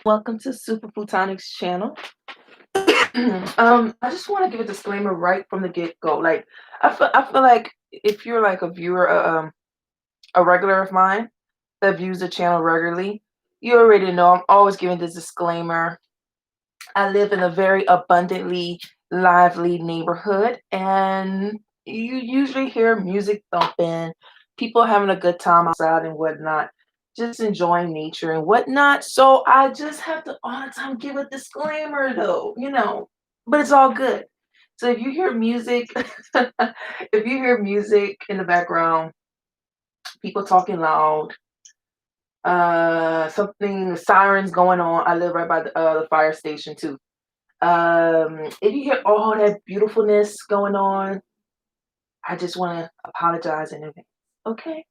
Welcome to SuperPlutonic's channel. I just want to give a disclaimer right from the get-go. Like, I feel like if you're like a viewer, a regular of mine that views the channel regularly, you already know I'm always giving this disclaimer. I live in a very abundantly lively neighborhood, and you usually hear music thumping, people having a good time outside and whatnot, just enjoying nature and whatnot. So I just have to all the time give a disclaimer, though, but it's all good. So if you hear music, if you hear music in the background, people talking loud, something sirens going on. I live right by the fire station too. If you hear all that beautifulness going on, I just want to apologize in advance. Okay.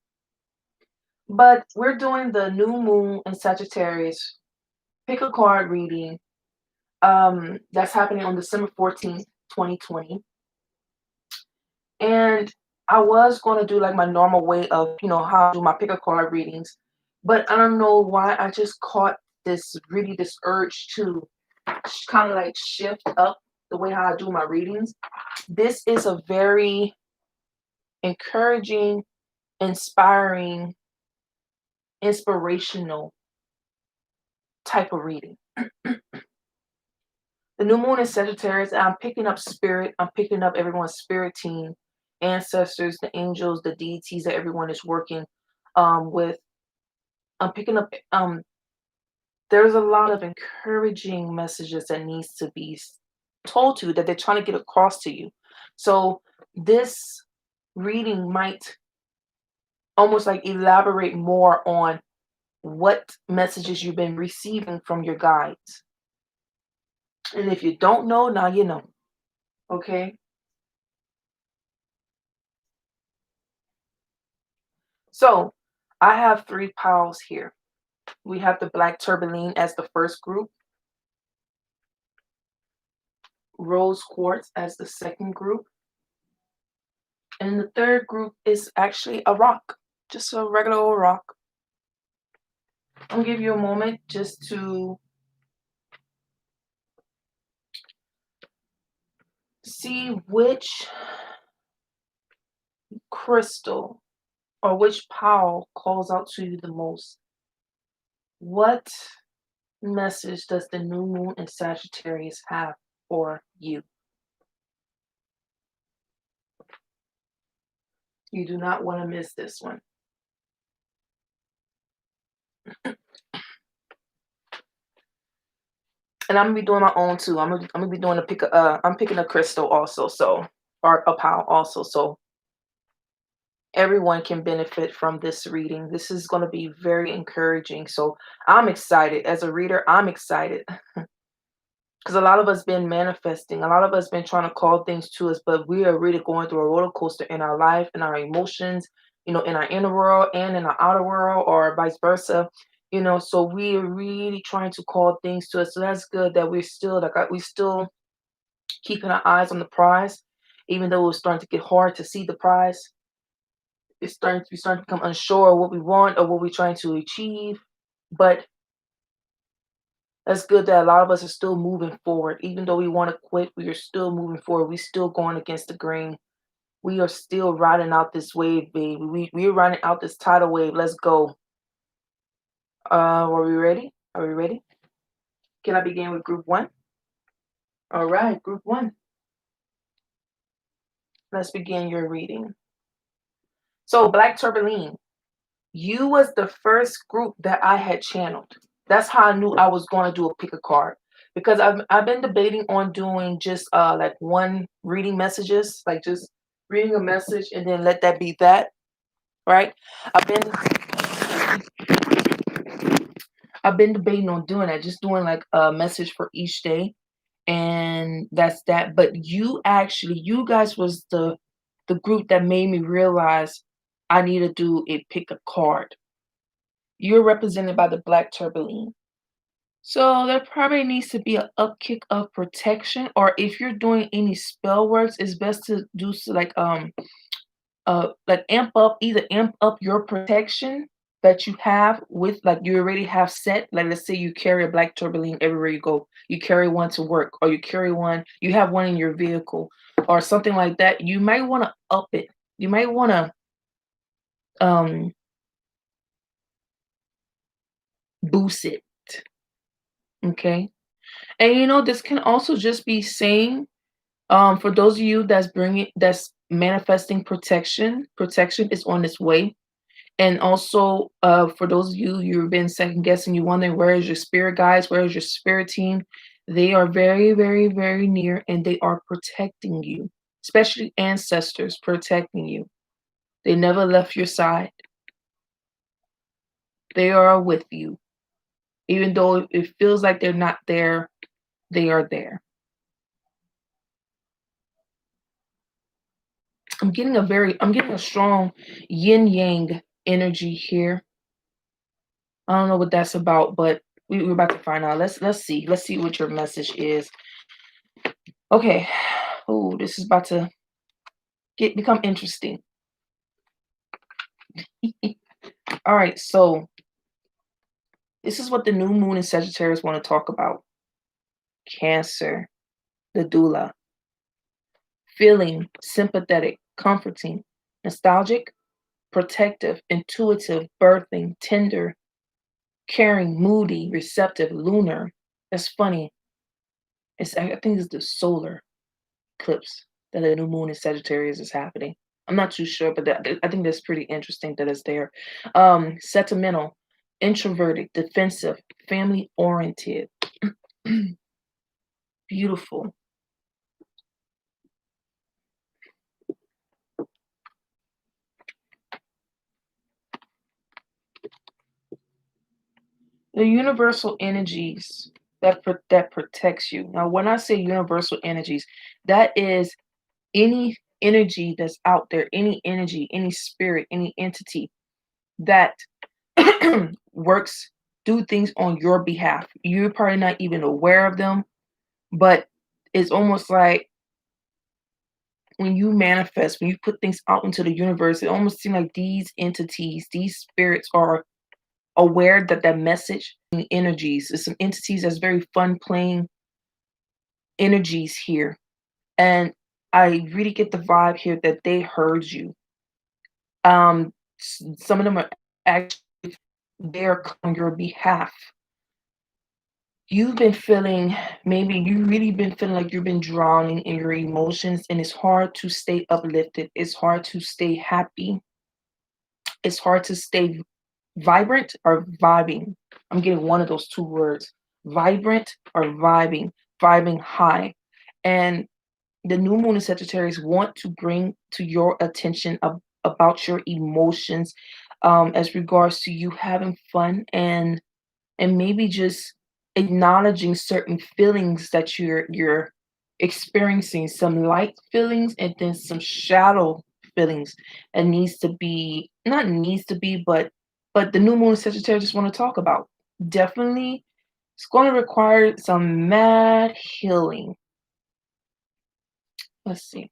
But we're doing the new moon in Sagittarius pick a card reading. That's happening on December 14th, 2020. And I was going to do like my normal way of, how I do my pick a card readings. But I don't know why I just caught this urge to kind of like shift up the way how I do my readings. This is a very encouraging, inspiring, inspirational type of reading. The new moon is Sagittarius, and I'm picking up spirit. I'm picking up everyone's spirit team, ancestors, the angels, the deities that everyone is working with. I'm picking up there's a lot of encouraging messages that needs to be told to you that they're trying to get across to you. So this reading might almost like elaborate more on what messages you've been receiving from your guides. And if you don't know, now you know. Okay. So I have three piles here. We have the black tourmaline as the first group, rose quartz as the second group, and the third group is actually a rock, just a regular old rock. I'm gonna give you a moment just to see which crystal or which pile calls out to you the most. What message does the new moon in Sagittarius have for you? You do not want to miss this one. And I'm gonna be doing my own too. I'm gonna be doing I'm picking a crystal also, or a pile also, so everyone can benefit from this reading. This is gonna be very encouraging. So I'm excited. As a reader, I'm excited. Because a lot of us been manifesting, a lot of us been trying to call things to us, but we are really going through a roller coaster in our life, in our emotions, in our inner world and in our outer world, or vice versa. So we are really trying to call things to us. So that's good that we still keeping our eyes on the prize, even though it's starting to get hard to see the prize. We starting to become unsure of what we want or what we're trying to achieve. But that's good that a lot of us are still moving forward. Even though we want to quit, we are still moving forward. We're still going against the grain. We are still riding out this wave, baby. We're riding out this tidal wave. Let's go. Are we ready? Are we ready? Can I begin with group one? All right, group one. Let's begin your reading. So, Black Tourmaline, you was the first group that I had channeled. That's how I knew I was going to do a pick a card, because I've been debating on doing just like one reading messages, like just reading a message and then let that be that, right? I've been debating on doing that, just doing like a message for each day, and that's that. But you guys was the group that made me realize I need to do a pick a card. You're represented by the black tourmaline. So there probably needs to be an upkick of protection, or if you're doing any spell works, it's best to do like amp up your protection that you have with like you already have set, like let's say you carry a black tourmaline everywhere you go. You carry one to work, or you carry one, you have one in your vehicle, or something like that. You might want to up it. You might want to um boost it. Okay. And this can also just be saying, for those of you that's manifesting protection is on its way. And also, for those of you you've been second guessing, you wondering where is your spirit guides, where is your spirit team? They are very, very, very near, and they are protecting you, especially ancestors protecting you. They never left your side. They are with you, even though it feels like they're not there. They are there. I'm getting a strong yin yang energy here. I don't know what that's about, but we're about to find out. Let's see what your message is. Okay. Oh, this is about to become interesting. All right, so this is what the new moon in Sagittarius want to talk about. Cancer, the doula. Feeling sympathetic, comforting, nostalgic, protective, intuitive, birthing, tender, caring, moody, receptive, lunar. That's funny. I think it's the solar eclipse that the new moon in Sagittarius is happening. I'm not too sure, but I think that's pretty interesting that it's there. Sentimental, introverted, defensive, family oriented. Beautiful. The universal energies that protects you. Now, when I say universal energies, that is any energy that's out there, any energy, any spirit, any entity that works, do things on your behalf. You're probably not even aware of them, but it's almost like when you manifest, when you put things out into the universe, it almost seems like these entities, these spirits are aware that that message and energies is some entities that's very fun playing energies here. And I really get the vibe here that they heard you. Some of them are actually there on your behalf. You've been feeling, maybe you really been feeling like you've been drowning in your emotions, and it's hard to stay uplifted. It's hard to stay happy. It's hard to stay vibrant or vibing. I'm getting one of those two words, vibrant or vibing high. And the new moon in Sagittarius want to bring to your attention about your emotions, as regards to you having fun and maybe just acknowledging certain feelings that you're experiencing, some light feelings and then some shadow feelings that needs to be, not needs to be, but the new moon in Sagittarius just want to talk about. Definitely it's going to require some mad healing. Let's see.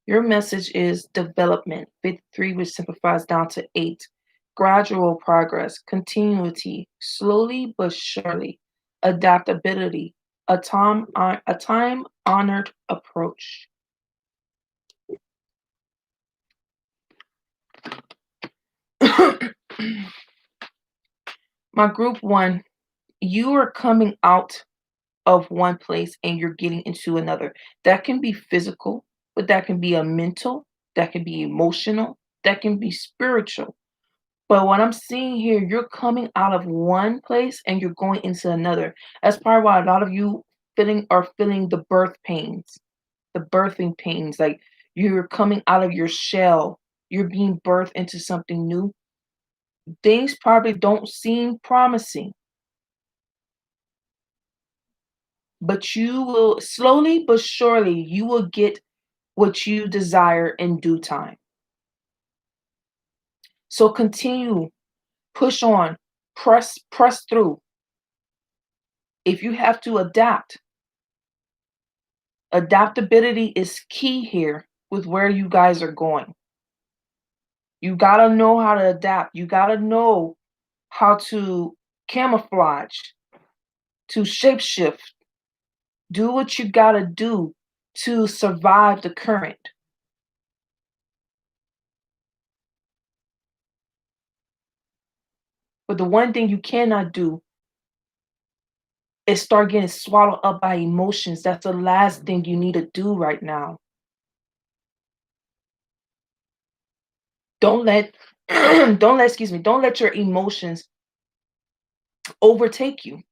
Your message is development, 53, which simplifies down to 8. Gradual progress, continuity, slowly but surely, adaptability, a time honored approach. My group one, you are coming out of one place and you're getting into another. That can be physical, but that can be a mental, that can be emotional, that can be spiritual. But what I'm seeing here, you're coming out of one place and you're going into another. That's probably why a lot of you feeling the birth pains, the birthing pains. Like you're coming out of your shell, you're being birthed into something new. Things probably don't seem promising, but you will slowly but surely you will get what you desire in due time. So continue, push on, press through. If you have to adapt, adaptability is key here with where you guys are going. You gotta know how to adapt. You gotta know how to camouflage, to shapeshift. Do what you gotta do to survive the current. But the one thing you cannot do is start getting swallowed up by emotions. That's the last thing you need to do right now. Don't let don't let your emotions overtake you.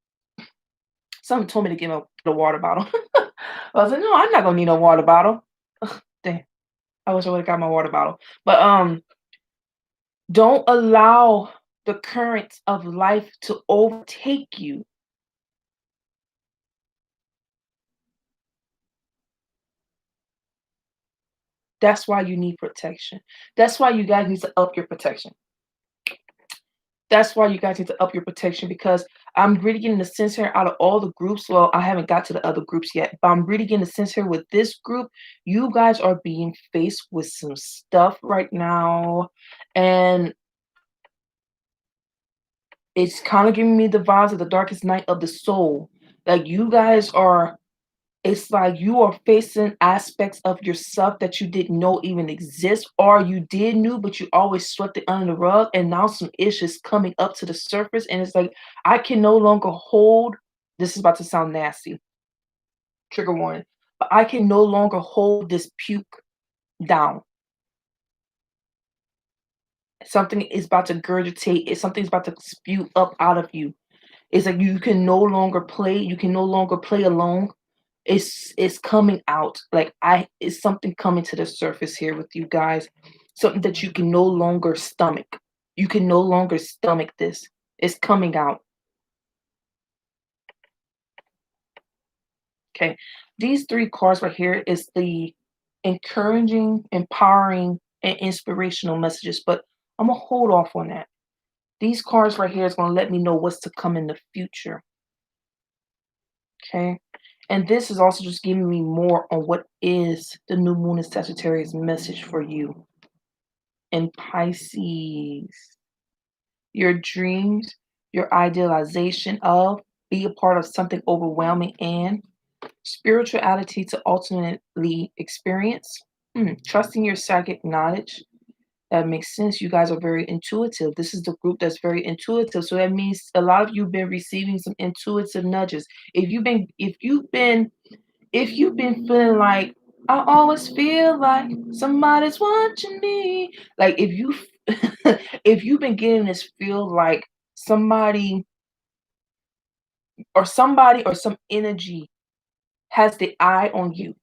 Someone told me to get a water bottle. I was like, no, I'm not gonna need a water bottle. Ugh, dang. I wish I would have got my water bottle. But don't allow the currents of life to overtake you. That's why you need protection. That's why you guys need to up your protection. That's why you guys need to up your protection because I'm really getting the sense here out of all the groups. Well, I haven't got to the other groups yet, but I'm really getting the sense here with this group. You guys are being faced with some stuff right now, and it's kind of giving me the vibes of the darkest night of the soul. Like you guys are it's like you are facing aspects of yourself that you didn't know even exist, or you did knew, but you always swept it under the rug. And now some issues coming up to the surface, and it's like I can no longer hold. This is about to sound nasty. Trigger warning, but I can no longer hold this puke down. Something is about to gurgitate. Something's about to spew up out of you. It's like you can no longer play. You can no longer play alone. It's coming out. Like I it's something coming to the surface here with you guys. Something that you can no longer stomach. You can no longer stomach this. It's coming out. Okay. These three cards right here is the encouraging, empowering, and inspirational messages, but I'm gonna hold off on that. These cards right here is gonna let me know what's to come in the future. Okay. And this is also just giving me more on what is the new moon in Sagittarius message for you. And Pisces, your dreams, your idealization of, be a part of something overwhelming and spirituality to ultimately experience. Trusting your psychic knowledge. That makes sense. You guys are very intuitive. This is the group that's very intuitive. So that means a lot of you have been receiving some intuitive nudges. If you've been feeling like I always feel like somebody's watching me, like if you if you've been getting this feel like somebody somebody or some energy has the eye on you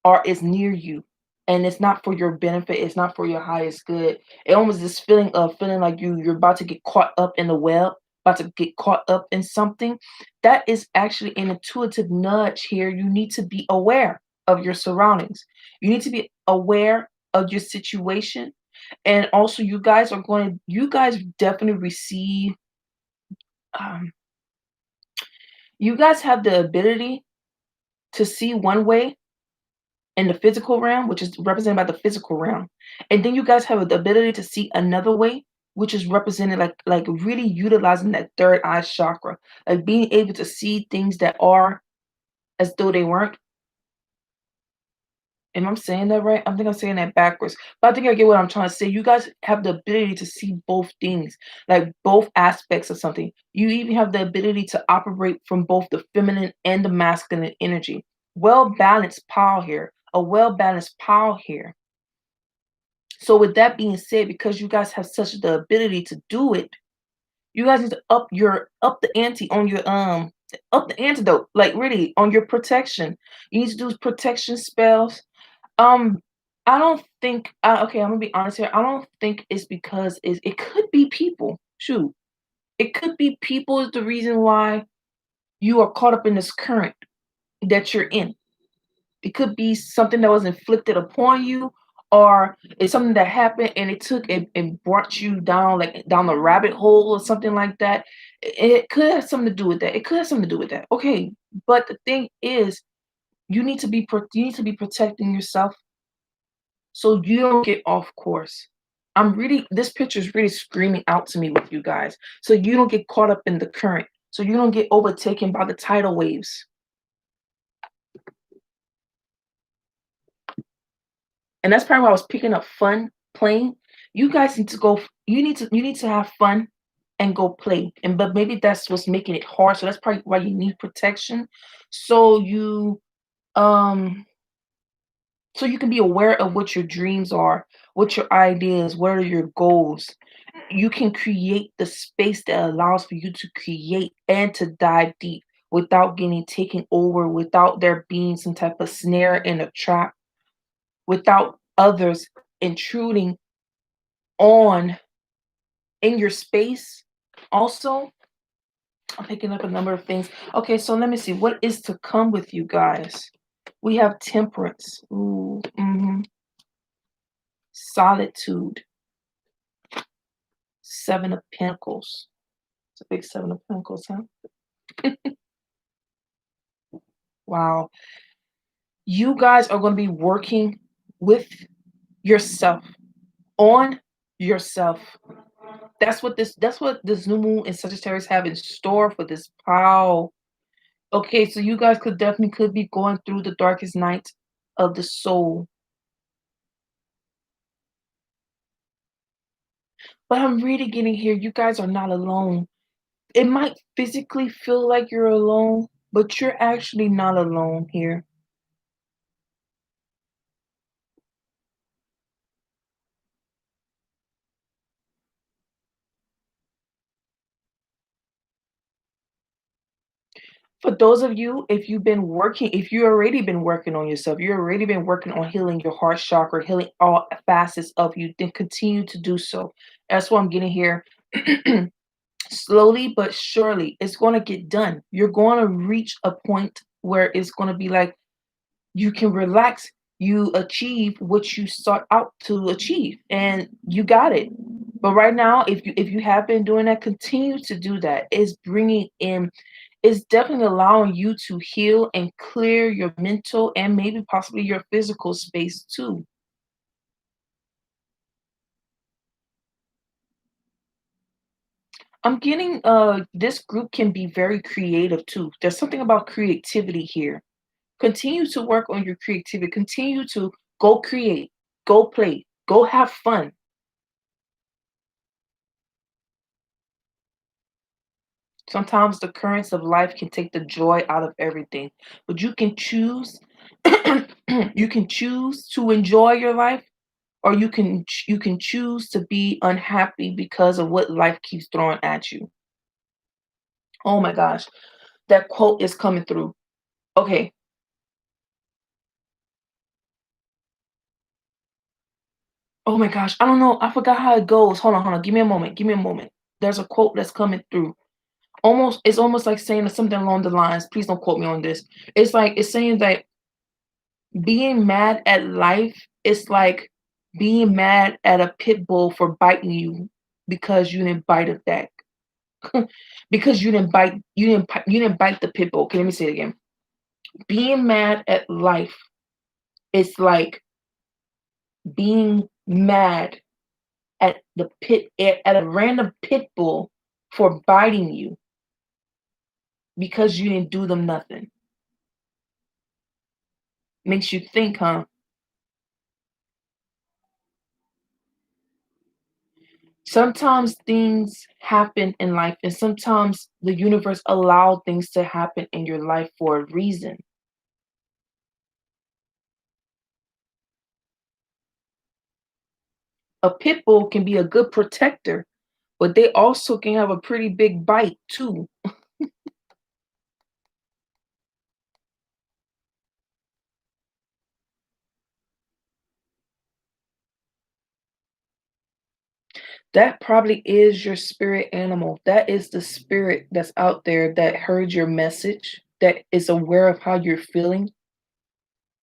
or is near you and it's not for your benefit, it's not for your highest good. It almost this feeling of feeling like you're about to get caught up in the web, about to get caught up in something. That is actually an intuitive nudge here. You need to be aware of your surroundings. You need to be aware of your situation. And also you guys definitely receive um, you guys have the ability to see one way in the physical realm, which is represented by the physical realm. And then you guys have the ability to see another way, which is represented like really utilizing that third eye chakra, like being able to see things that are as though they weren't. Am I saying that right? I think I'm saying that backwards. But I think I get what I'm trying to say. You guys have the ability to see both things, like both aspects of something. You even have the ability to operate from both the feminine and the masculine energy. Well balanced power here. A well balanced power here. So with that being said, because you guys have such the ability to do it, you guys need to up the ante on your up the antidote, like really on your protection. You need to do protection spells. Um, I don't think okay, I'm gonna be honest here. I don't think it's because it could be people. Shoot. It could be people is the reason why you are caught up in this current that you're in. It could be something that was inflicted upon you, or it's something that happened and it took and brought you down, like down the rabbit hole or something like that. It could have something to do with that. It could have something to do with that. Okay, but the thing is, you need to be protecting yourself so you don't get off course. This picture is really screaming out to me with you guys. So you don't get caught up in the current. So you don't get overtaken by the tidal waves. And that's probably why I was picking up fun playing. You guys need to go. You need to have fun and go play. And but maybe that's what's making it hard. So that's probably why you need protection. So um you can be aware of what your dreams are, what your ideas, what are your goals. You can create the space that allows for you to create and to dive deep without getting taken over, without there being some type of snare and a trap, without others intruding on in your space. Also, I'm picking up a number of things. Okay, so let me see what is to come with you guys. We have temperance. Ooh, solitude. Seven of Pentacles. It's a big Seven of Pentacles, huh? Wow. You guys are going to be working with yourself, on yourself. That's what this new moon in Sagittarius have in store for this. Wow. Okay, so you guys could be going through the darkest night of the soul. But I'm really getting here. You guys are not alone. It might physically feel like you're alone, but you're actually not alone here. For those of you, if you already been working on yourself, you already been working on healing your heart chakra, healing all facets of you, then continue to do so. That's what I'm getting here. Slowly but surely, it's going to get done. You're going to reach a point where it's going to be like you can relax. You achieve what you sought out to achieve, and you got it. But right now, if you have been doing that, continue to do that. It's bringing in, it's definitely allowing you to heal and clear your mental and maybe possibly your physical space too. I'm getting this group can be very creative too. There's something about creativity here. Continue to work on your creativity. Continue to go create, go play, go have fun. Sometimes the currents of life can take the joy out of everything, but you can choose you can choose to enjoy your life, or you can choose to be unhappy because of what life keeps throwing at you. Oh my gosh, that quote is coming through. Okay. Oh my gosh, I don't know. I forgot how it goes. Hold on. Give me a moment. Give me a moment. There's a quote that's coming through. It's almost like saying something along the lines. Please don't quote me on this. It's saying that being mad at life is like being mad at a pit bull for biting you because you didn't bite it back. Because you didn't bite the pit bull. Okay, let me say it again. Being mad at life is like being mad at a random pit bull for biting you because you didn't do them nothing. Makes you think, huh? Sometimes things happen in life, and sometimes the universe allow things to happen in your life for a reason. A pit bull can be a good protector, but they also can have a pretty big bite too. That probably is your spirit animal. That is the spirit that's out there that heard your message, that is aware of how you're feeling.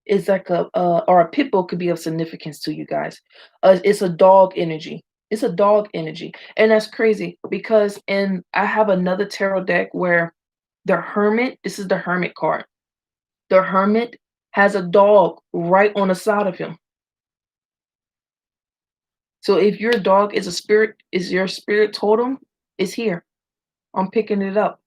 It's like or a pit bull could be of significance to you guys. It's a dog energy. It's a dog energy, and that's crazy because I have another tarot deck where the hermit. This is the hermit card. The hermit has a dog right on the side of him. So if your dog is a spirit, is your spirit totem, is here. I'm picking it up.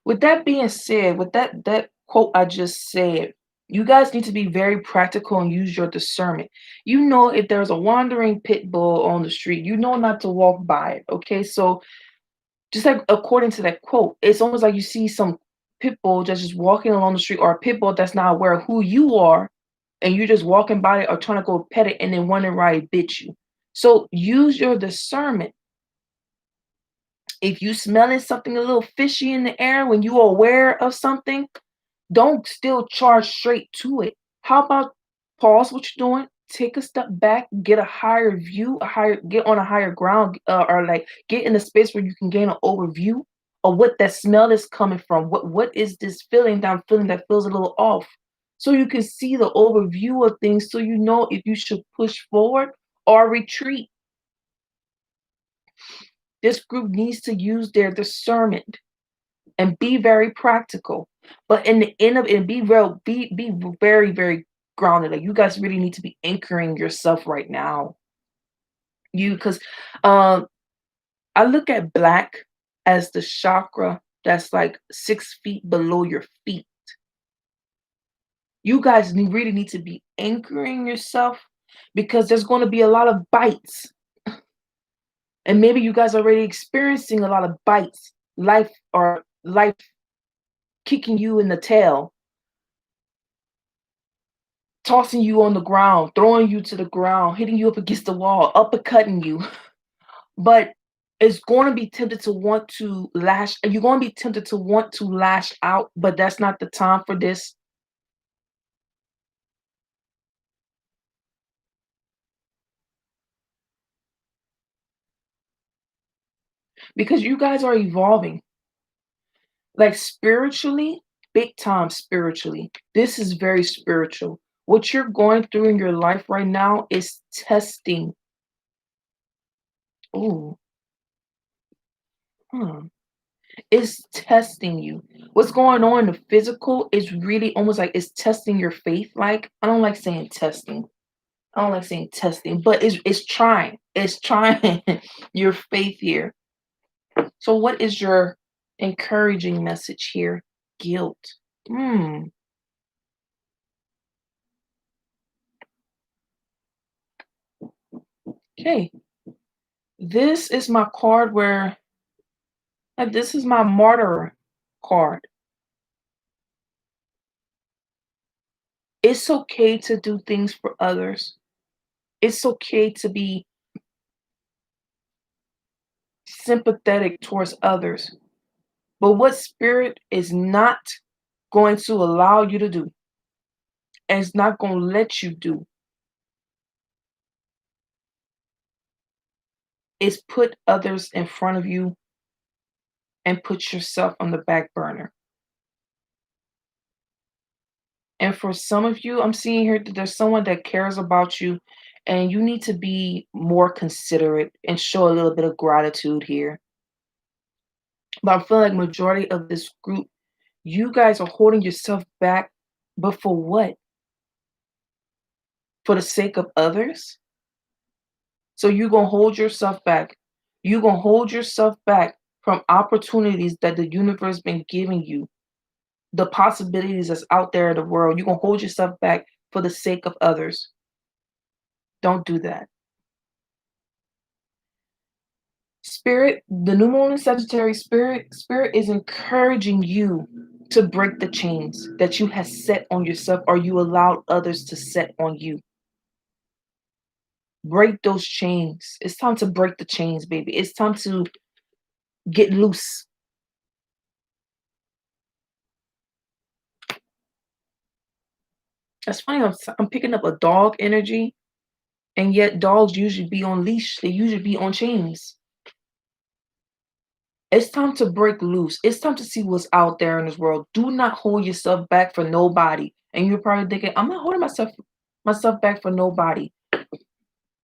With that being said, with that quote I just said, you guys need to be very practical and use your discernment. You know if there's a wandering pit bull on the street, you know not to walk by it. Okay, so just like according to that quote, it's almost like you see some pit bull just walking along the street, or a pit bull that's not aware of who you are, and you're just walking by it or trying to go pet it, and then wondering why it bit you. So use your discernment. If you smelling something a little fishy in the air when you are aware of something, don't still charge straight to it. How about pause what you're doing, take a step back, get a higher view, get on a higher ground, or like get in a space where you can gain an overview of what that smell is coming from. What is this feeling that I'm feeling that feels a little off? So you can see the overview of things, so you know if you should push forward or retreat. This group needs to use their discernment and be very practical. But in the end of it, be real, be very, very grounded. Like you guys really need to be anchoring yourself right now. Because um I look at black as the chakra that's like 6 feet below your feet. You guys really need to be anchoring yourself, because there's going to be a lot of bites. And maybe you guys are already experiencing a lot of bites, life kicking you in the tail, tossing you on the ground, throwing you to the ground, hitting you up against the wall, uppercutting you. But it's going to be tempted to want to lash. You're going to be tempted to want to lash out, but that's not the time for this, because you guys are evolving, like spiritually, big time spiritually. This is very spiritual. What you're going through in your life right now is testing. Ooh, hmm. It's testing you. What's going on in the physical is really almost like it's testing your faith. Like, I don't like saying testing. I don't like saying testing, but it's trying. It's trying your faith here. So what is your encouraging message here? Guilt. Hmm. Okay. This is my card where, like, this is my martyr card. It's okay to do things for others. It's okay to be sympathetic towards others. But what spirit is not going to allow you to do, and it's not going to let you do, is put others in front of you and put yourself on the back burner. And for some of you, I'm seeing here that there's someone that cares about you, and you need to be more considerate and show a little bit of gratitude here. But I feel like majority of this group, you guys are holding yourself back, but for what? For the sake of others? So you're gonna hold yourself back. You're gonna hold yourself back from opportunities that the universe been giving you, the possibilities that's out there in the world. You're gonna hold yourself back for the sake of others. Don't do that. Spirit, the new moon in Sagittarius, spirit is encouraging you to break the chains that you have set on yourself, or you allowed others to set on you. Break those chains. It's time to break the chains, baby. It's time to get loose. That's funny. I'm picking up a dog energy, and yet dogs usually be on leash. They usually be on chains. It's time to break loose. It's time to see what's out there in this world. Do not hold yourself back for nobody. And you're probably thinking, I'm not holding myself back for nobody.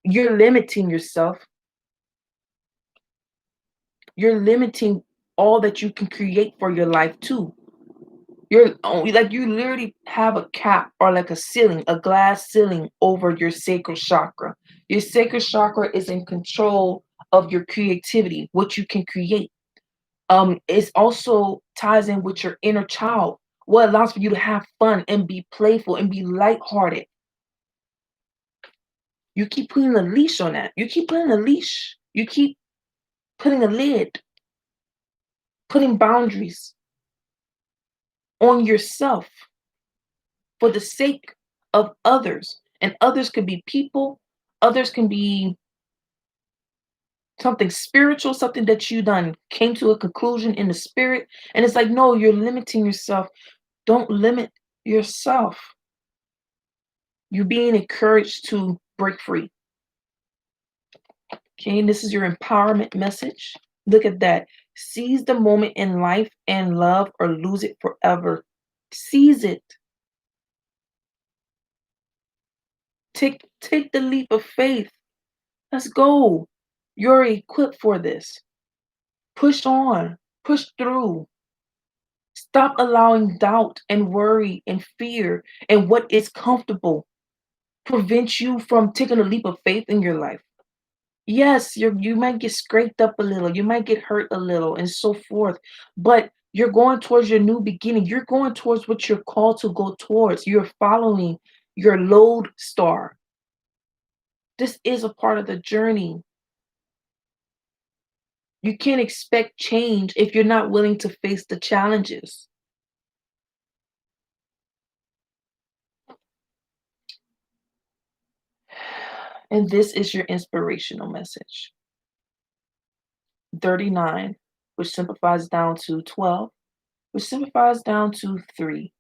You're limiting yourself. you're limiting all that you can create for your life too. You're only like you literally have a cap or like a ceiling, a glass ceiling over your sacral chakra. Your sacral chakra is in control of your creativity, what you can create. It also ties in with your inner child, what allows for you to have fun and be playful and be lighthearted. You keep putting a leash on that. You keep putting a leash. You keep putting a lid, putting boundaries on yourself for the sake of others. And others could be people, others can be something spiritual, something that you done came to a conclusion in the spirit. And it's like, no, you're limiting yourself. Don't limit yourself. You're being encouraged to break free. Okay, and this is your empowerment message. Look at that. Seize the moment in life and love or lose it forever. Seize it. Take the leap of faith. Let's go. You're equipped for this. Push on. Push through. Stop allowing doubt and worry and fear and what is comfortable prevent you from taking a leap of faith in your life. Yes, you might get scraped up a little, you might get hurt a little, and so forth, but you're going towards your new beginning. You're going towards what you're called to go towards. You're following your lode star. This is a part of the journey. You can't expect change if you're not willing to face the challenges. And this is your inspirational message. 39, which simplifies down to 12, which simplifies down to 3.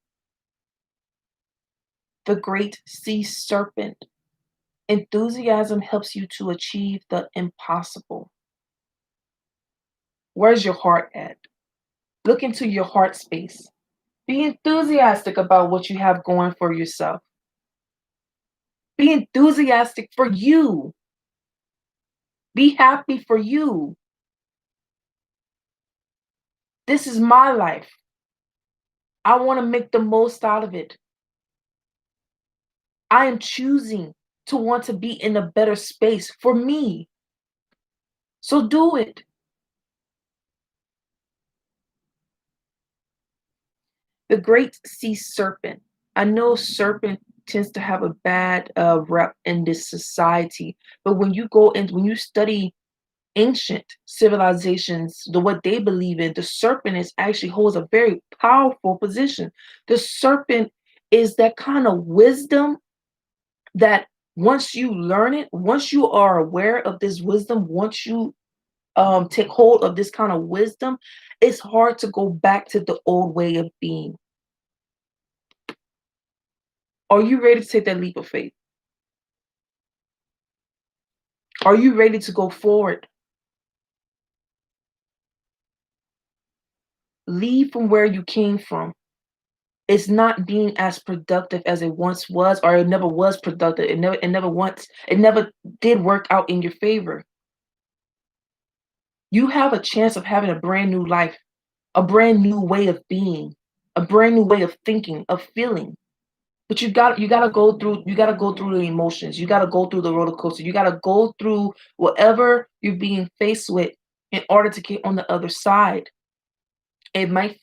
The great sea serpent. Enthusiasm helps you to achieve the impossible. Where's your heart at? Look into your heart space. Be enthusiastic about what you have going for yourself. Be enthusiastic for you. Be happy for you. This is my life. I want to make the most out of it. I am choosing to want to be in a better space for me. So do it. The great sea serpent. I know serpent tends to have a bad rep in this society, but when you go and when you study ancient civilizations, what they believe in, the serpent is actually holds a very powerful position. The serpent is that kind of wisdom that once you learn it, once you are aware of this wisdom, once you take hold of this kind of wisdom, it's hard to go back to the old way of being. Are you ready to take that leap of faith? Are you ready to go forward? Leave from where you came from. It's not being as productive as it once was, or it never was productive. It never did work out in your favor. You have a chance of having a brand new life, a brand new way of being, a brand new way of thinking, of feeling. But you gotta go through the emotions. You gotta go through the roller coaster. You gotta go through whatever you're being faced with in order to get on the other side. It might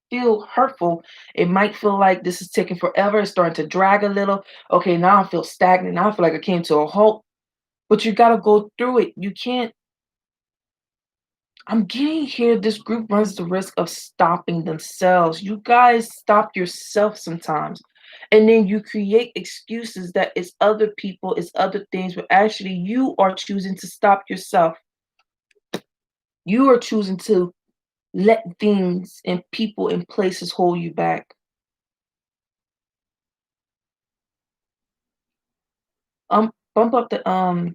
feel hurtful. It might feel like this is taking forever. It's starting to drag a little. Okay, now I feel stagnant. Now I feel like I came to a halt. But you gotta go through it. You can't. I'm getting here. This group runs the risk of stopping themselves. You guys stop yourself sometimes. And then you create excuses that it's other people, it's other things, but actually you are choosing to stop yourself. You are choosing to let things and people and places hold you back. Bump up the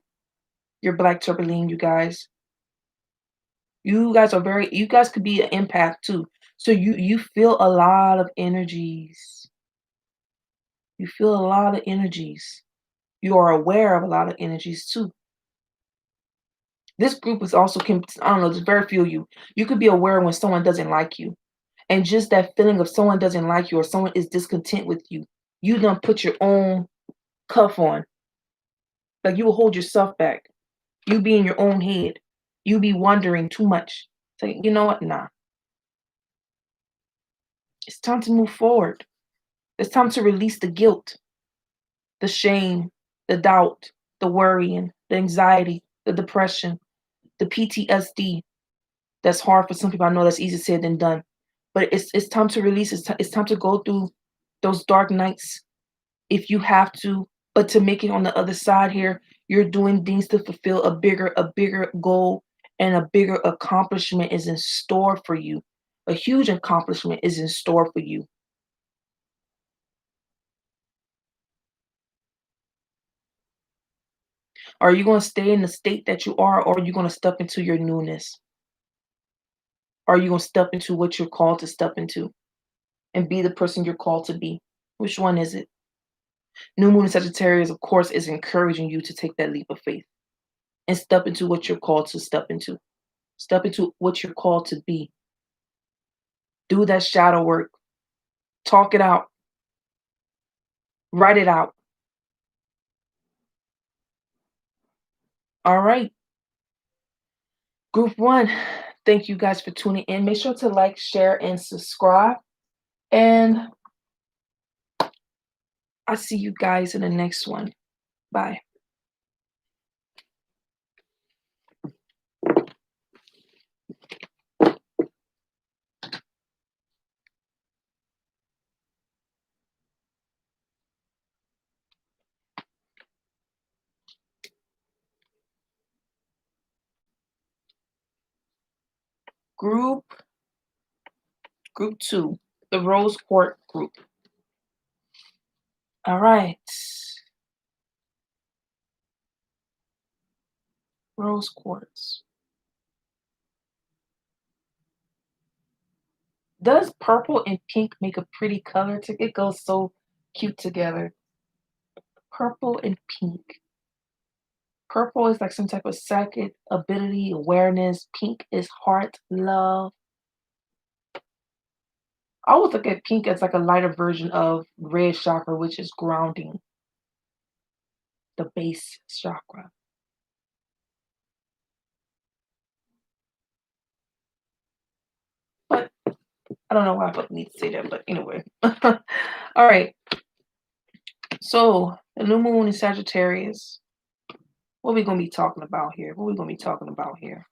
your black tourmaline, you guys. You guys could be an empath too. So you feel a lot of energies. You feel a lot of energies. You are aware of a lot of energies too. This group is also I don't know, there's very few of you. You could be aware when someone doesn't like you. And just that feeling of someone doesn't like you or someone is discontent with you, you done put your own cuff on. Like you will hold yourself back. You be in your own head. You be wondering too much. So you know what? Nah. It's time to move forward. It's time to release the guilt, the shame, the doubt, the worrying, the anxiety, the depression, the PTSD. That's hard for some people. I know that's easier said than done. But it's time to release. It's time to go through those dark nights if you have to. But to make it on the other side here, you're doing things to fulfill a bigger goal, and a bigger accomplishment is in store for you. A huge accomplishment is in store for you. Are you going to stay in the state that you are, or are you going to step into your newness? Are you going to step into what you're called to step into and be the person you're called to be? Which one is it? New Moon in Sagittarius, of course, is encouraging you to take that leap of faith and step into what you're called to step into. Step into what you're called to be. Do that shadow work. Talk it out. Write it out. All right. Group one, thank you guys for tuning in. Make sure to like, share, and subscribe. And I'll see you guys in the next one. Bye. Group two, the Rose Quartz group. All right. Rose Quartz. Does purple and pink make a pretty color? It goes so cute together. Purple and pink. Purple is like some type of psychic ability, awareness. Pink is heart, love. I always look at pink as like a lighter version of red chakra, which is grounding, the base chakra. But I don't know why I felt the need to say that, but anyway. All right. So the new moon in Sagittarius. What are we gonna be talking about here? What are we gonna be talking about here?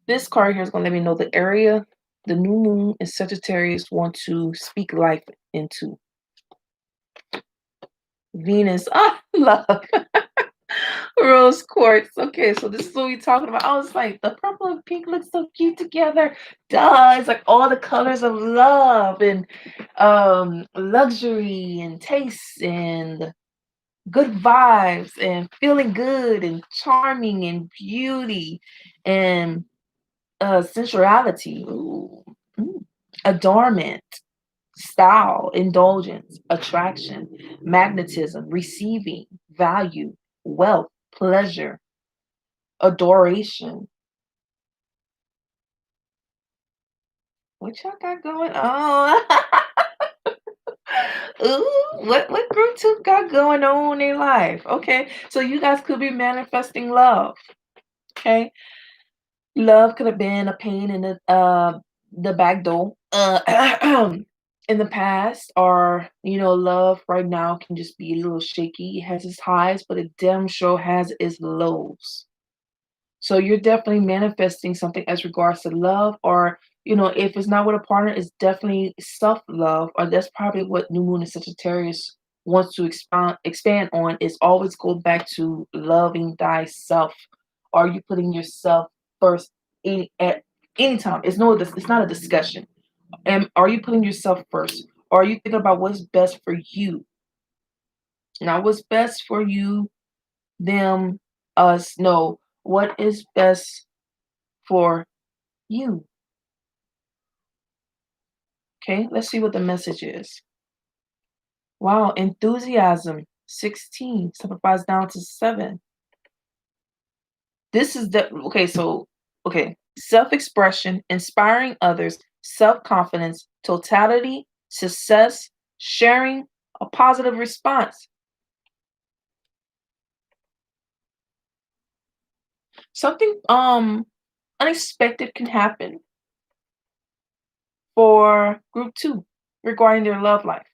This card here is gonna let me know the area the new moon in Sagittarius want to speak life into. Venus, love. Rose quartz. Okay, so this is what we're talking about. I was like, the purple and pink look so cute together. Duh, it's like all the colors of love and luxury and taste and good vibes and feeling good and charming and beauty and sensuality. Ooh. Adornment, style, indulgence, attraction, magnetism, receiving, value, wealth, pleasure, adoration. What y'all got going on? Ooh, what group two got going on in life? Okay, so you guys could be manifesting love. Okay, love could have been a pain in the back door. In the past, or love right now can just be a little shaky. It has its highs, but it damn sure has its lows. So you're definitely manifesting something as regards to love, or if it's not with a partner, it's definitely self-love, or that's probably what New Moon in Sagittarius wants to expand on. Is always go back to loving thyself. Are you putting yourself first at any time? It's not a discussion. And are you putting yourself first? Or are you thinking about what's best for you? Not what's best for you, them, us. No, what is best for you? Okay, let's see what the message is. Wow, enthusiasm, 16 simplifies down to 7. This is the okay, so okay. Self-expression, inspiring others, self-confidence, totality, success, sharing, a positive response. Something unexpected can happen for group 2 regarding their love life.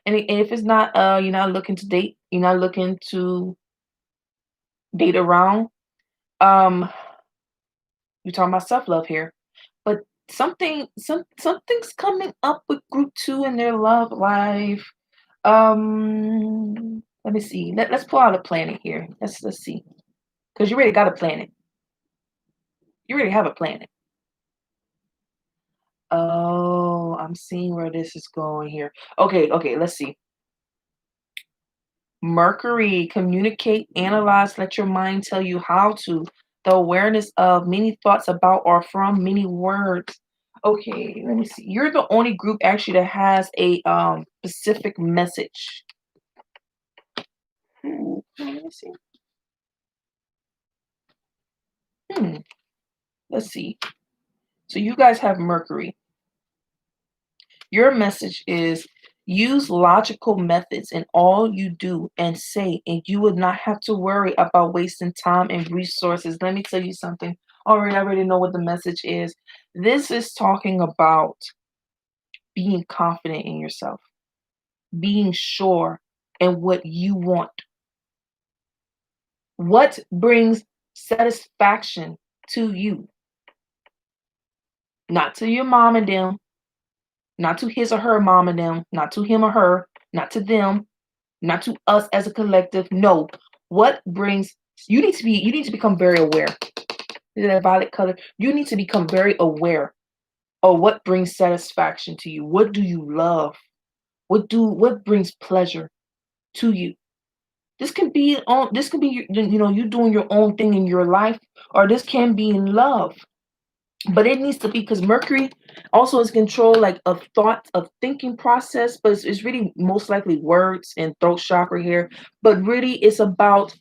And if it's not you're not looking to date, you're not looking to date around, um we're talking about self-love here. But something's coming up with group 2 in their love life. Let me see. Let's pull out a planet here. Let's see. Because you already got a planet. You already have a planet. Oh, I'm seeing where this is going here. Okay, let's see. Mercury, communicate, analyze, let your mind tell you how to. The awareness of many thoughts about or from many words. Okay, let me see. You're the only group actually that has a specific message. Let me see. Hmm, let's see. So you guys have Mercury. Your message is use logical methods in all you do and say, and you would not have to worry about wasting time and resources. Let me tell you something. I already know what the message is. This is talking about being confident in yourself, being sure in what you want. What brings satisfaction to you? Not to your mom and them, not to his or her mom and them, not to him or her, not to them, not to us as a collective. No. What brings you need to become very aware. Is it a violet color? You need to become very aware of what brings satisfaction to you. What do you love? What brings pleasure to you? This can be you doing your own thing in your life, or this can be in love. But it needs to be because Mercury also is control like of thought of thinking process, but it's really most likely words and throat chakra here. But really it's about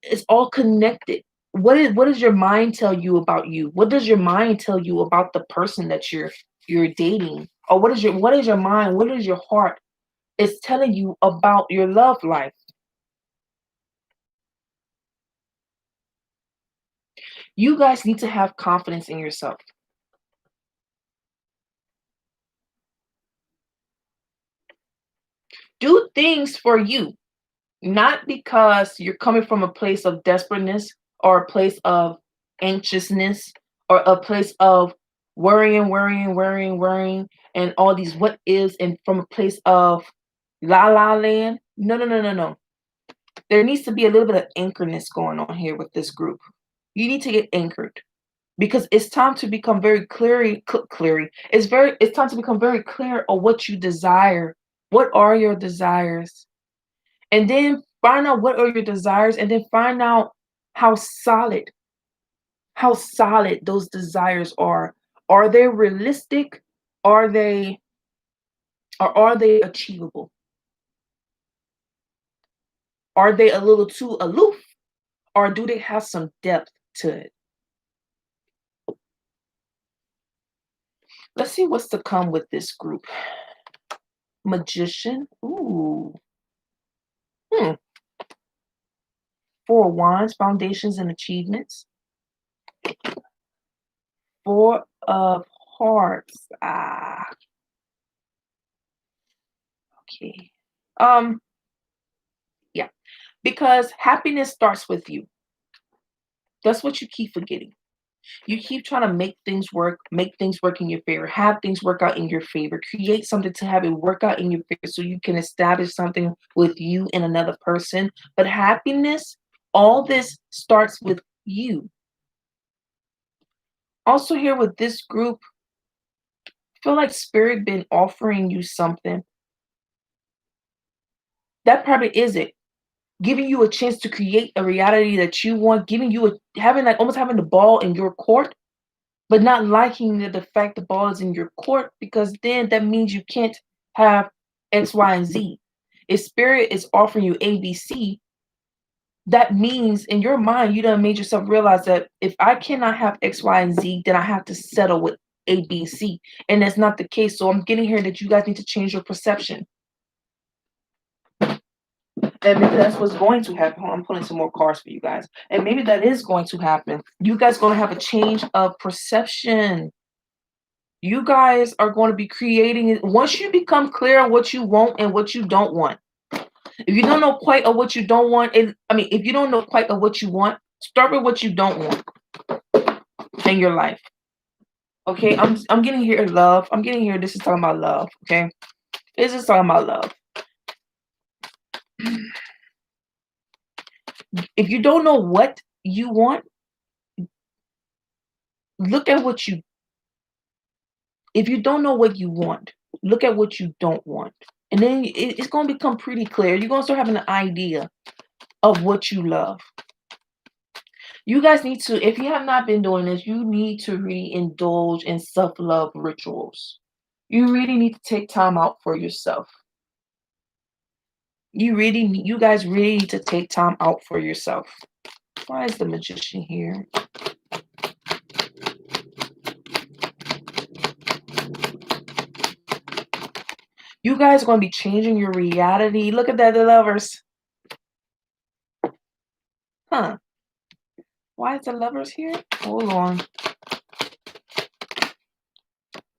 it's all connected. What does your mind tell you about you? What does your mind tell you about the person that you're dating? Or what is your mind? What is your heart is telling you about your love life? You guys need to have confidence in yourself. Do things for you. Not because you're coming from a place of desperateness or a place of anxiousness or a place of worrying, and all these what is, and from a place of la la land. No, no, no, no, no. There needs to be a little bit of anchoredness going on here with this group. You need to get anchored because it's time to become very clear. It's time to become very clear on what you desire. What are your desires? And then find out what are your desires, and then find out how solid how solid those desires are. Are they realistic? Are they or are they achievable? Are they a little too aloof, or do they have some depth to it? Let's see what's to come with this group. Magician. Ooh. Hmm. Four of Wands, foundations and achievements. Four of Hearts. Okay. Yeah. Because happiness starts with you. That's what you keep forgetting. You keep trying to make things work in your favor, have things work out in your favor, create something to have it work out in your favor so you can establish something with you and another person. But happiness, all this starts with you. Also, here with this group, I feel like spirit been offering you something. That probably is it. Giving you a chance to create a reality that you want, giving you having like almost having the ball in your court, but not liking the fact the ball is in your court, because then that means you can't have X, Y, and Z. If spirit is offering you ABC, that means in your mind, you done made yourself realize that if I cannot have X, Y, and Z, then I have to settle with A, B, C. And that's not the case. So I'm getting here that you guys need to change your perception. And maybe that's what's going to happen. Hold on, I'm pulling some more cards for you guys. And maybe that is going to happen. You guys are going to have a change of perception. You guys are going to be creating it. Once you become clear on what you want and what you don't want. If you don't know quite of what you don't want, if you don't know quite of what you want, start with what you don't want in your life. Okay, I'm getting here love. I'm getting here. This is talking about love. Okay, this is talking about love. If you don't know what you want, look at what you. If you don't know what you want, look at what you don't want, and then it's going to become pretty clear. You're going to start having an idea of what you love. You guys need to, if you have not been doing this, you need to really indulge in self-love rituals. You really need to take time out for yourself. You guys really need to take time out for yourself. Why is the Magician here? You guys are going to be changing your reality. Look at that, the Lovers. Huh. Why is the Lovers here? Hold on.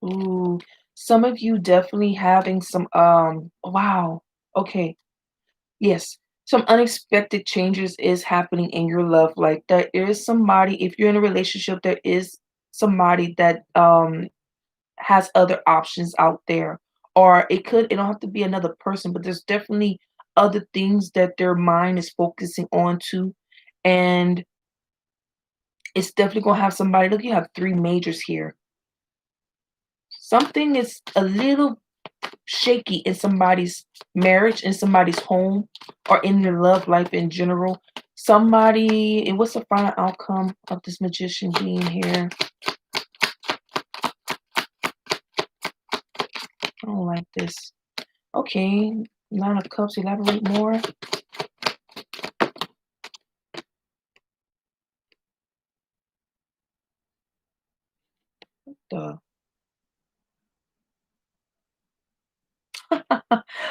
Ooh, some of you definitely having some, wow. Okay. Yes. Some unexpected changes is happening in your love life. There is somebody, if you're in a relationship, there is somebody that has other options out there. Or it don't have to be another person, but there's definitely other things that their mind is focusing on too. And it's definitely gonna have somebody. Look, you have 3 majors here. Something is a little shaky in somebody's marriage, in somebody's home, or in their love life in general. Somebody, and what's the final outcome of this Magician being here? I don't like this. Okay, 9 of Cups, elaborate more. Duh.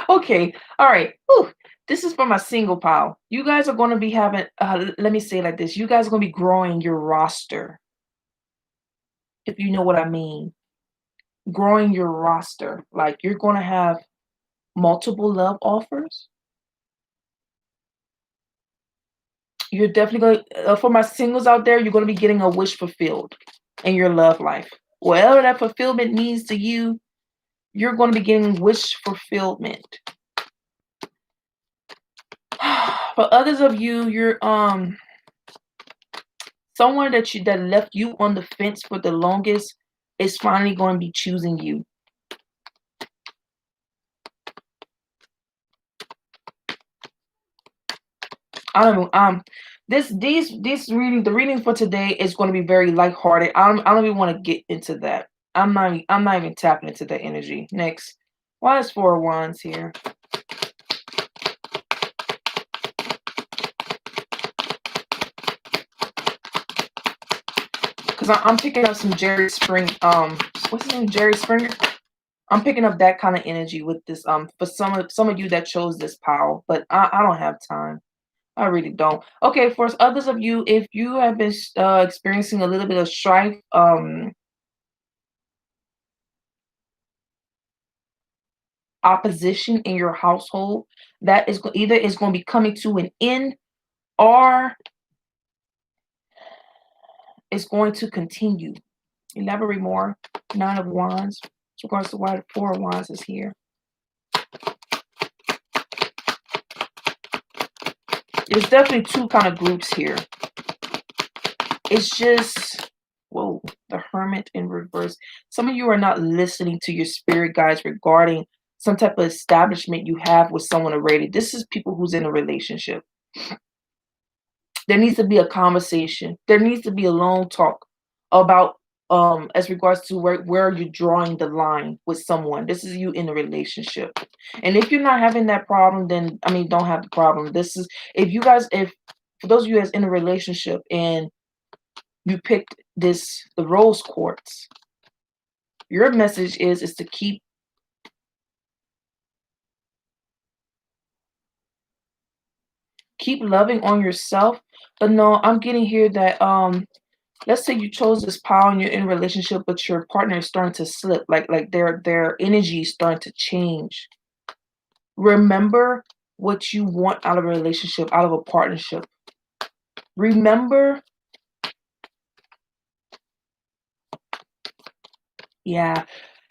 Okay, all right. Whew. This is for my single pile. You guys are going to be having, let me say it like this. You guys are going to be growing your roster, if you know what I mean. Growing your roster. Like you're going to have multiple love offers. You're definitely going to, for my singles out there, you're going to be getting a wish fulfilled in your love life. Whatever that fulfillment means to you, you're going to be getting wish fulfillment. For others of you, you're someone that left you on the fence for the longest is finally going to be choosing you. I don't know. The reading for today is going to be very lighthearted. I don't even want to get into that. I'm not even tapping into that energy. Next. Why is 4 of Wands here? Because I'm picking up some Jerry Spring, what's his name? Jerry Springer? I'm picking up that kind of energy with this, for some of you that chose this pile, but I don't have time. I really don't. Okay, for others of you, if you have been experiencing a little bit of strife, opposition in your household, that is either is going to be coming to an end or it's going to continue. Elaborate more. 9 of Wands. With regards to why the 4 of Wands is here. There's definitely 2 kind of groups here. It's just, whoa, the Hermit in reverse. Some of you are not listening to your spirit guides regarding some type of establishment you have with someone already. This is people who's in a relationship. There needs to be a conversation. There needs to be a long talk about as regards to where you're drawing the line with someone. This is you in a relationship. And if you're not having that problem, then I mean, don't have the problem. This is if for those of you guys in a relationship and you picked the rose quartz, your message is to keep loving on yourself. But no, I'm getting here that let's say you chose this pile and you're in a relationship, but your partner is starting to slip, like their energy is starting to change. Remember what you want out of a relationship, out of a partnership. Remember, yeah,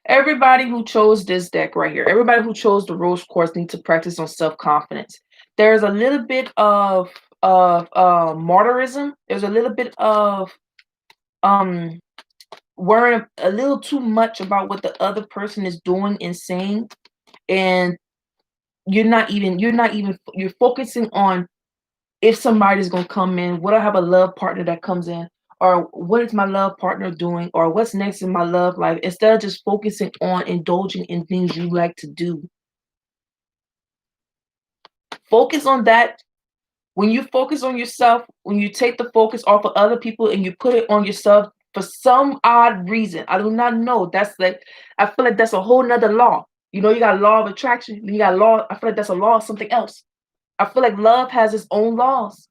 everybody who chose this deck right here, everybody who chose the rose quartz needs to practice on self-confidence. There's a little bit of martyrism. There's a little bit of worrying a little too much about what the other person is doing and saying, and you're focusing on if somebody's going to come in, would I have a love partner that comes in, or what is my love partner doing, or what's next in my love life, instead of just focusing on indulging in things you like to do. Focus on that. When you focus on yourself, when you take the focus off of other people and you put it on yourself for some odd reason, I do not know. That's like, I feel like that's a whole nother law. You know, you got law of attraction, you got law. I feel like that's a law of something else. I feel like love has its own laws.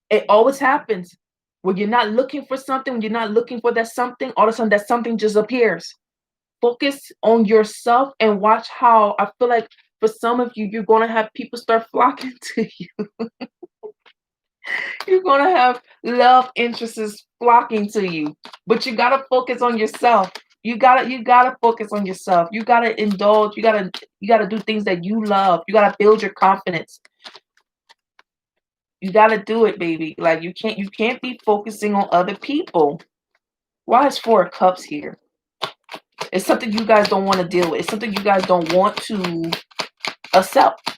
It always happens. When you're not looking for something, when you're not looking for that something, all of a sudden that something just appears. Focus on yourself and watch how, I feel like for some of you, you're going to have people start flocking to you. You're going to have love interests flocking to you. But you got to focus on yourself. You gotta focus on yourself. You gotta indulge. You gotta do things that you love. You gotta build your confidence. You gotta do it, baby. Like you can't be focusing on other people. Why is 4 of Cups here? It's something you guys don't want to deal with. It's something you guys don't want to accept.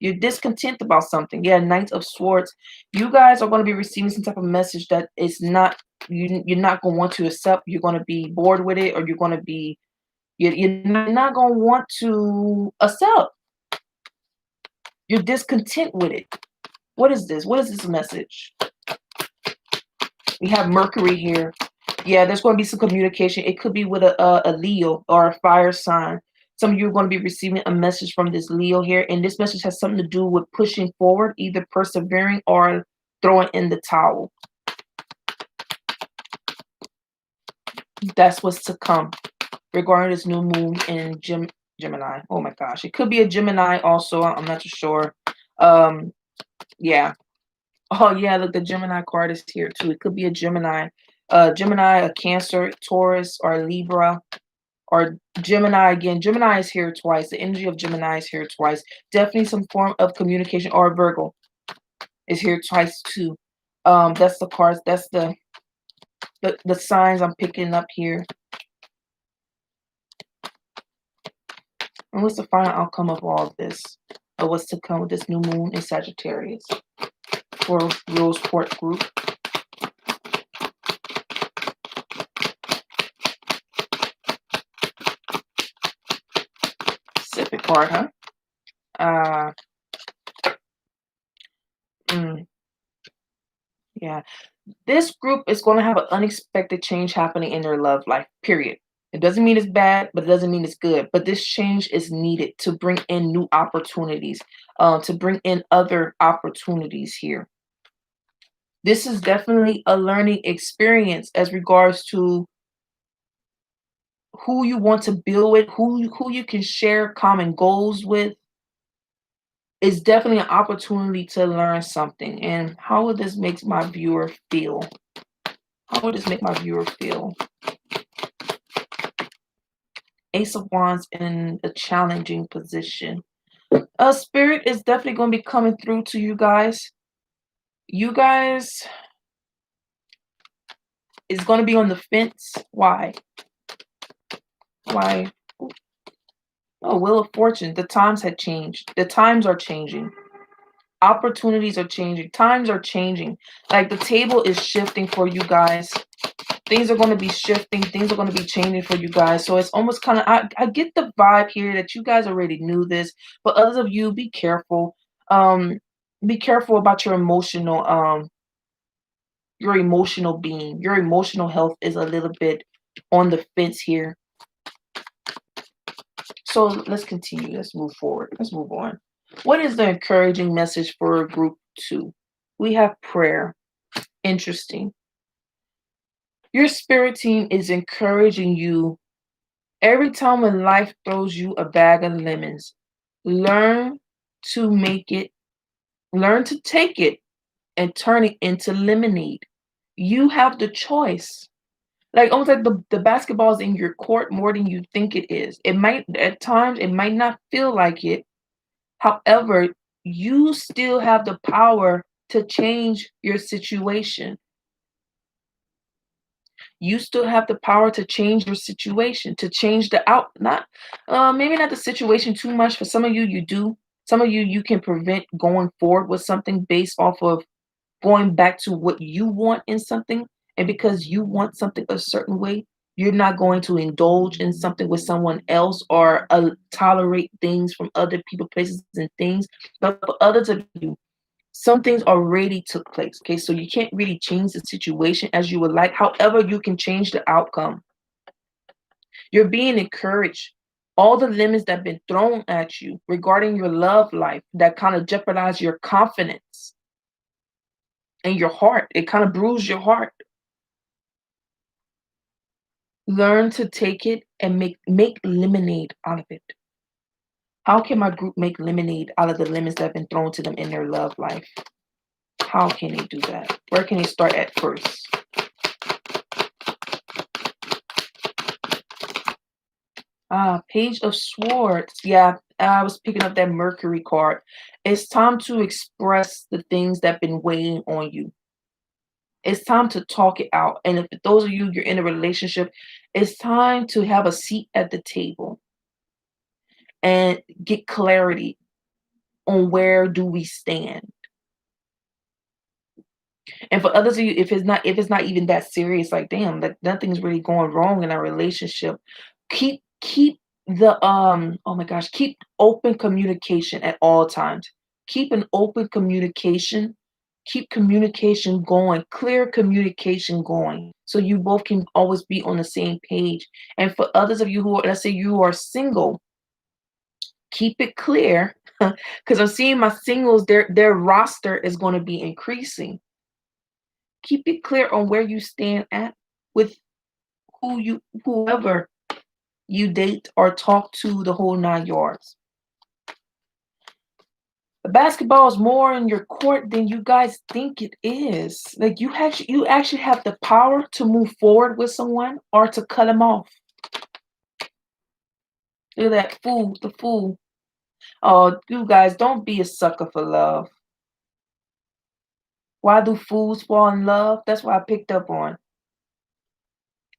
You're discontent about something. Yeah, Knight of Swords. You guys are going to be receiving some type of message that is not, you're not going to want to accept. You're going to be bored with it, or you're going to be, you're not going to want to accept. You're discontent with it. What is this? What is this message? We have Mercury here. Yeah, there's going to be some communication. It could be with a Leo or a fire sign. Some of you are going to be receiving a message from this Leo here. And this message has something to do with pushing forward, either persevering or throwing in the towel. That's what's to come regarding this new moon in Gemini. Oh my gosh. It could be a Gemini also. I'm not too sure. Yeah. Oh yeah, look, the Gemini card is here too. It could be a Gemini. Gemini, a Cancer, Taurus, or Libra, or Gemini again. Gemini is here twice. The energy of Gemini is here twice. Definitely some form of communication, or Virgo is here twice too. That's the cards. That's the signs I'm picking up here. And what's the final outcome of all of this? Or what's to come with this new moon in Sagittarius for Rose Quartz group? Pacific card, huh? Yeah. This group is going to have an unexpected change happening in their love life, period. It doesn't mean it's bad, but it doesn't mean it's good. But this change is needed to bring in new opportunities, to bring in other opportunities here. This is definitely a learning experience as regards to who you want to build with, who you can share common goals with. It's definitely an opportunity to learn something. And how would this make my viewer feel? How would this make my viewer feel? Ace of Wands in a challenging position. Spirit is definitely going to be coming through to you guys. You guys is going to be on the fence. Why? Why? Oh, Wheel of Fortune. The times had changed. The times are changing. Opportunities are changing. Times are changing. Like the table is shifting for you guys. Things are going to be shifting. Things are going to be changing for you guys. So it's almost kind of, I get the vibe here that you guys already knew this, but others of you, be careful. Be careful about your emotional being. Your emotional health is a little bit on the fence here. So let's continue. Let's move forward. Let's move on. What is the encouraging message for group 2? We have prayer. Interesting. Your spirit team is encouraging you every time when life throws you a bag of lemons. Learn to take it and turn it into lemonade. You have the choice. Like almost like the basketball is in your court more than you think it is. It might at times it might not feel like it. However, you still have the power to change your situation. You still have the power to change your situation, to change the out not maybe not the situation too much. For some of you, you do. Some of you, you can prevent going forward with something based off of going back to what you want in something. And because you want something a certain way, you're not going to indulge in something with someone else or tolerate things from other people, places, and things. But for others of you, some things already took place. Okay, so you can't really change the situation as you would like. However, you can change the outcome. You're being encouraged. All the lemons that have been thrown at you regarding your love life that kind of jeopardize your confidence and your heart, it kind of bruised your heart. Learn to take it and make lemonade out of it. How can my group make lemonade out of the lemons that have been thrown to them in their love life? How can they do that? Where can they start at first? Page of Swords. Yeah, I was picking up that Mercury card. It's time to express the things that have been weighing on you. It's time to talk it out. And if those of you, you're in a relationship, it's time to have a seat at the table and get clarity on where do we stand. And for others of you, if it's not even that serious, like damn, that nothing's really going wrong in our relationship, keep the oh my gosh, keep open communication at all times. Keep an open communication. Keep communication going, clear communication going, so you both can always be on the same page. And for others of you who are, let's say you are single, keep it clear, because I'm seeing my singles, their roster is going to be increasing. Keep it clear on where you stand at with whoever you date or talk to, the whole 9 yards. The basketball is more in your court than you guys think it is. Like you actually have the power to move forward with someone or to cut them off. Look at that fool, the fool. Oh, you guys, don't be a sucker for love. Why do fools fall in love? That's what I picked up on.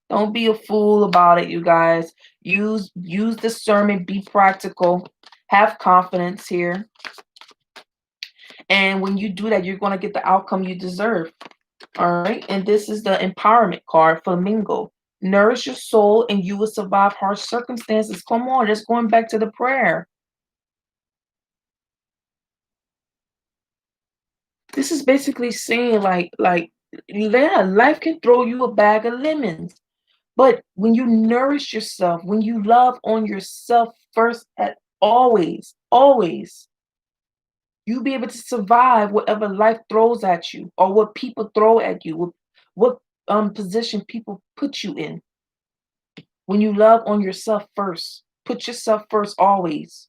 Don't be a fool about it, you guys. Use discernment, be practical, have confidence here. And when you do that, you're going to get the outcome you deserve. All right. And this is the empowerment card, Flamingo. Nourish your soul and you will survive harsh circumstances. Come on, just going back to the prayer. This is basically saying yeah, life can throw you a bag of lemons. But when you nourish yourself, when you love on yourself first, at always, you'll be able to survive whatever life throws at you or what people throw at you, what position people put you in. When you love on yourself first, put yourself first always.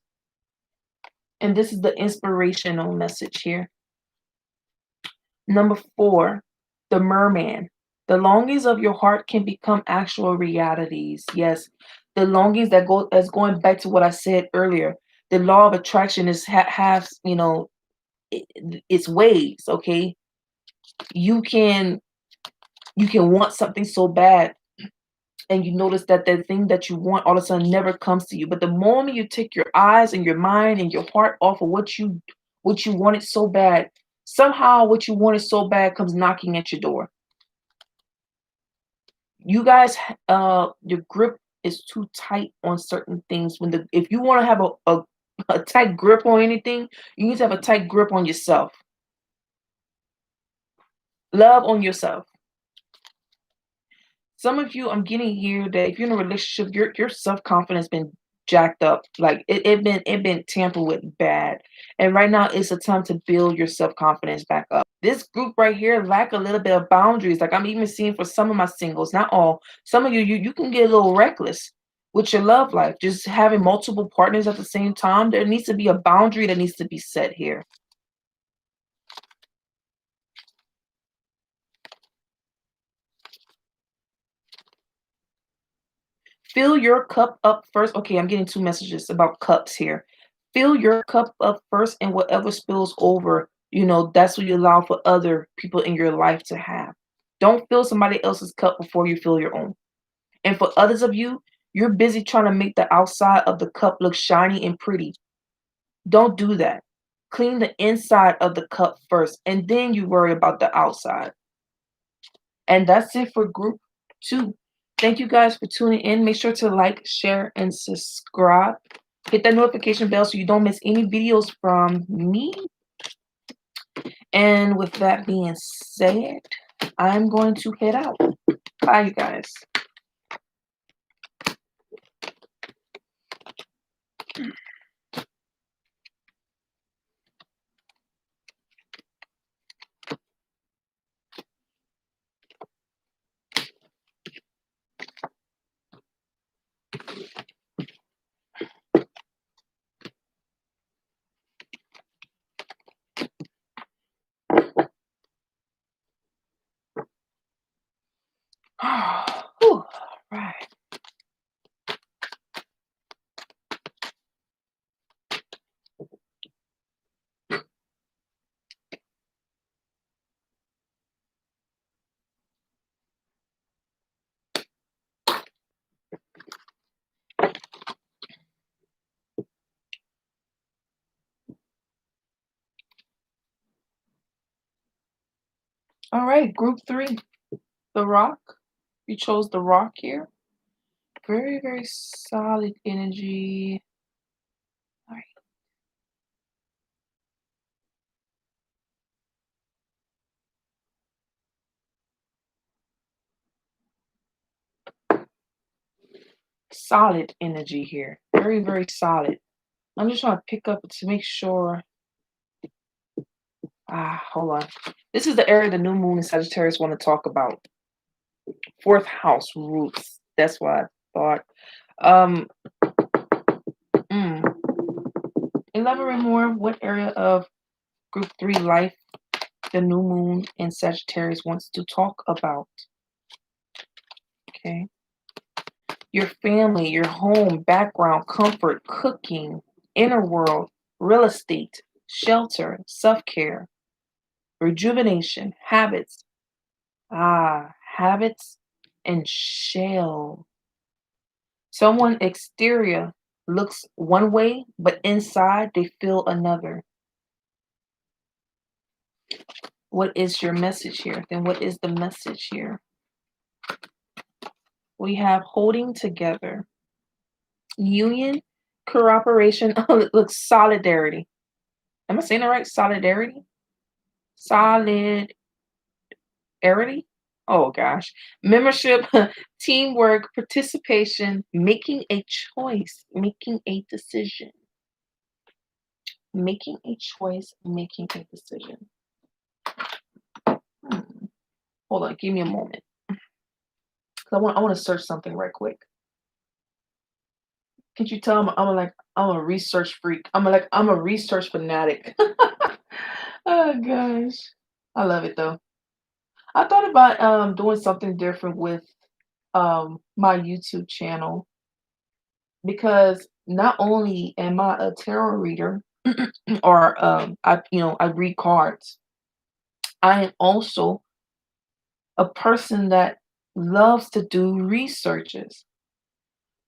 And this is the inspirational message here. Number 4, the merman. The longings of your heart can become actual realities. Yes, the longings that go as going back to what I said earlier. The law of attraction is has its ways. Okay, you can want something so bad, and you notice that the thing that you want all of a sudden never comes to you. But the moment you take your eyes and your mind and your heart off of what you wanted so bad, somehow what you wanted so bad comes knocking at your door. You guys, your grip is too tight on certain things. If you want to have a tight grip on anything, you need to have a tight grip on yourself. Love on yourself. Some of you, I'm getting here that if you're in a relationship, your self-confidence been jacked up. Like it been tampered with bad. And right now it's a time to build your self-confidence back up. This group right here lack a little bit of boundaries. Like I'm even seeing for some of my singles, not all. Some of you can get a little reckless with your love life. Just having multiple partners at the same time. There needs to be a boundary that needs to be set here. Fill your cup up first. Okay, I'm getting two messages about cups here. Fill your cup up first, and whatever spills over, that's what you allow for other people in your life to have. Don't fill somebody else's cup before you fill your own. And for others of you, you're busy trying to make the outside of the cup look shiny and pretty. Don't do that. Clean the inside of the cup first, and then you worry about the outside. And that's it for group 2. Thank you guys for tuning in. Make sure to like, share, and subscribe. Hit that notification bell so you don't miss any videos from me. And with that being said, I'm going to head out. Bye, you guys. Whew, right. All right, group 3, the rock. You chose the rock here. Very, very solid energy. All right. Solid energy here. Very, very solid. I'm just trying to pick up to make sure. Hold on. This is the area the new moon in Sagittarius want to talk about. 4th house roots. That's what I thought. Um, Elaborate more. What area of group 3 life the new moon in Sagittarius wants to talk about? Okay. Your family, your home, background, comfort, cooking, inner world, real estate, shelter, self-care, rejuvenation, habits. Habits and shell. Someone exterior looks one way, but inside they feel another. What is your message here? Then what is the message here? We have holding together, union, cooperation. Oh, it looks solidarity. Am I saying that right? Solidarity? Solidarity? Oh gosh. Membership, teamwork, participation, making a choice, making a decision. Making a choice, making a decision. Hold on, give me a moment. I want to search something right quick. Can't you tell I'm a research freak? I'm a research fanatic. Oh gosh. I love it though. I thought about doing something different with my YouTube channel because not only am I a tarot reader or I read cards, I am also a person that loves to do researches.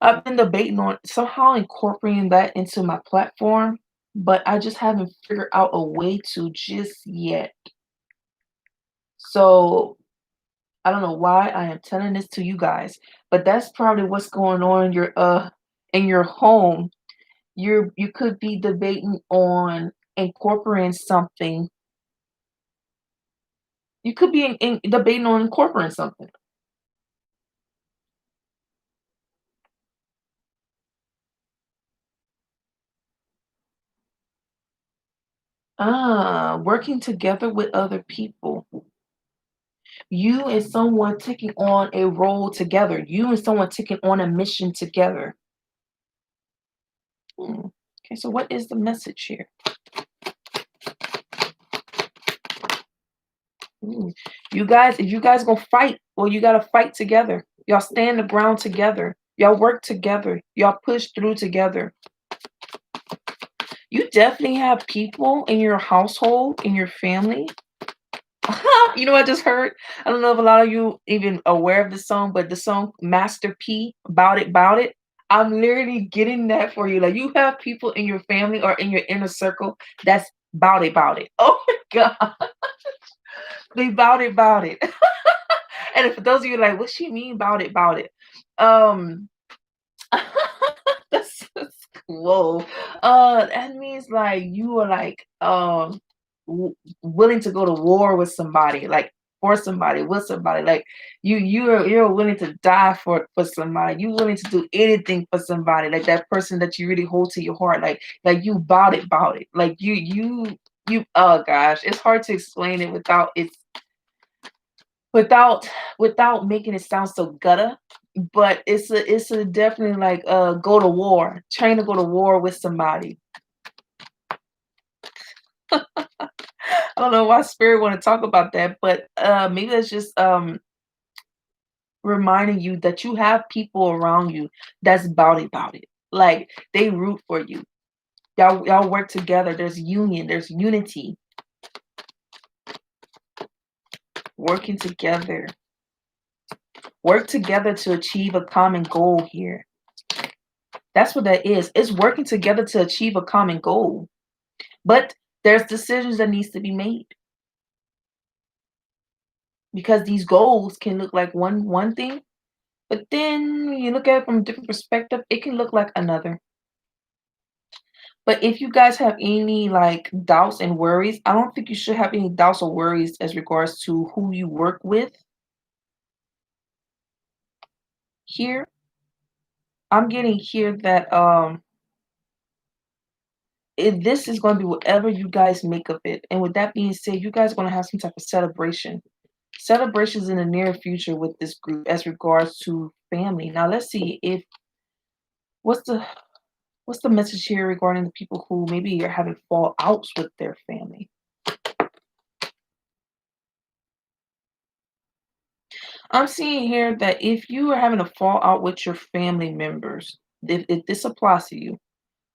I've been debating on somehow incorporating that into my platform, but I just haven't figured out a way to just yet. So I don't know why I am telling this to you guys, but that's probably what's going on in your home. You could be debating on incorporating something. You could be debating on incorporating something. Working together with other people. You and someone taking on a role together. You and someone taking on a mission together. Hmm. Okay, so what is the message here? Mm. You guys, if you guys gonna fight, well, you gotta fight together. Y'all stand the ground together. Y'all work together. Y'all push through together. You definitely have people in your household, in your family. You know what I just heard? I don't know if a lot of you even aware of the song, but the song Master P, Bout It. I'm literally getting that for you. Like you have people in your family or in your inner circle that's bout it. Oh my God. They bout it. And for those of you like, what she mean bout it? Um that's whoa. That means like you are like willing to go to war with somebody, like for somebody, with somebody. Like you're willing to die for somebody. You're willing to do anything for somebody, like that person that you really hold to your heart. Like you bout it. Like you oh gosh, it's hard to explain it without without making it sound so gutter, but it's a definitely like go to war, trying to go to war with somebody. I don't know why spirit want to talk about that, but maybe that's just reminding you that you have people around you that's about it. Like they root for you. Y'all work together. There's union, there's unity, working together. Work together to achieve a common goal here. That's what that is. It's working together to achieve a common goal. But there's decisions that needs to be made because these goals can look like one thing, but then when you look at it from a different perspective, it can look like another. But if you guys have any like doubts and worries, I don't think you should have any doubts or worries as regards to who you work with here. I'm getting here that this is going to be whatever you guys make of it. And with that being said, you guys are going to have some type of celebration. Celebrations in the near future with this group as regards to family. Now let's see if what's the what's the message here regarding the people who maybe are having fallouts with their family. I'm seeing here that if you are having a fallout with your family members, if this applies to you,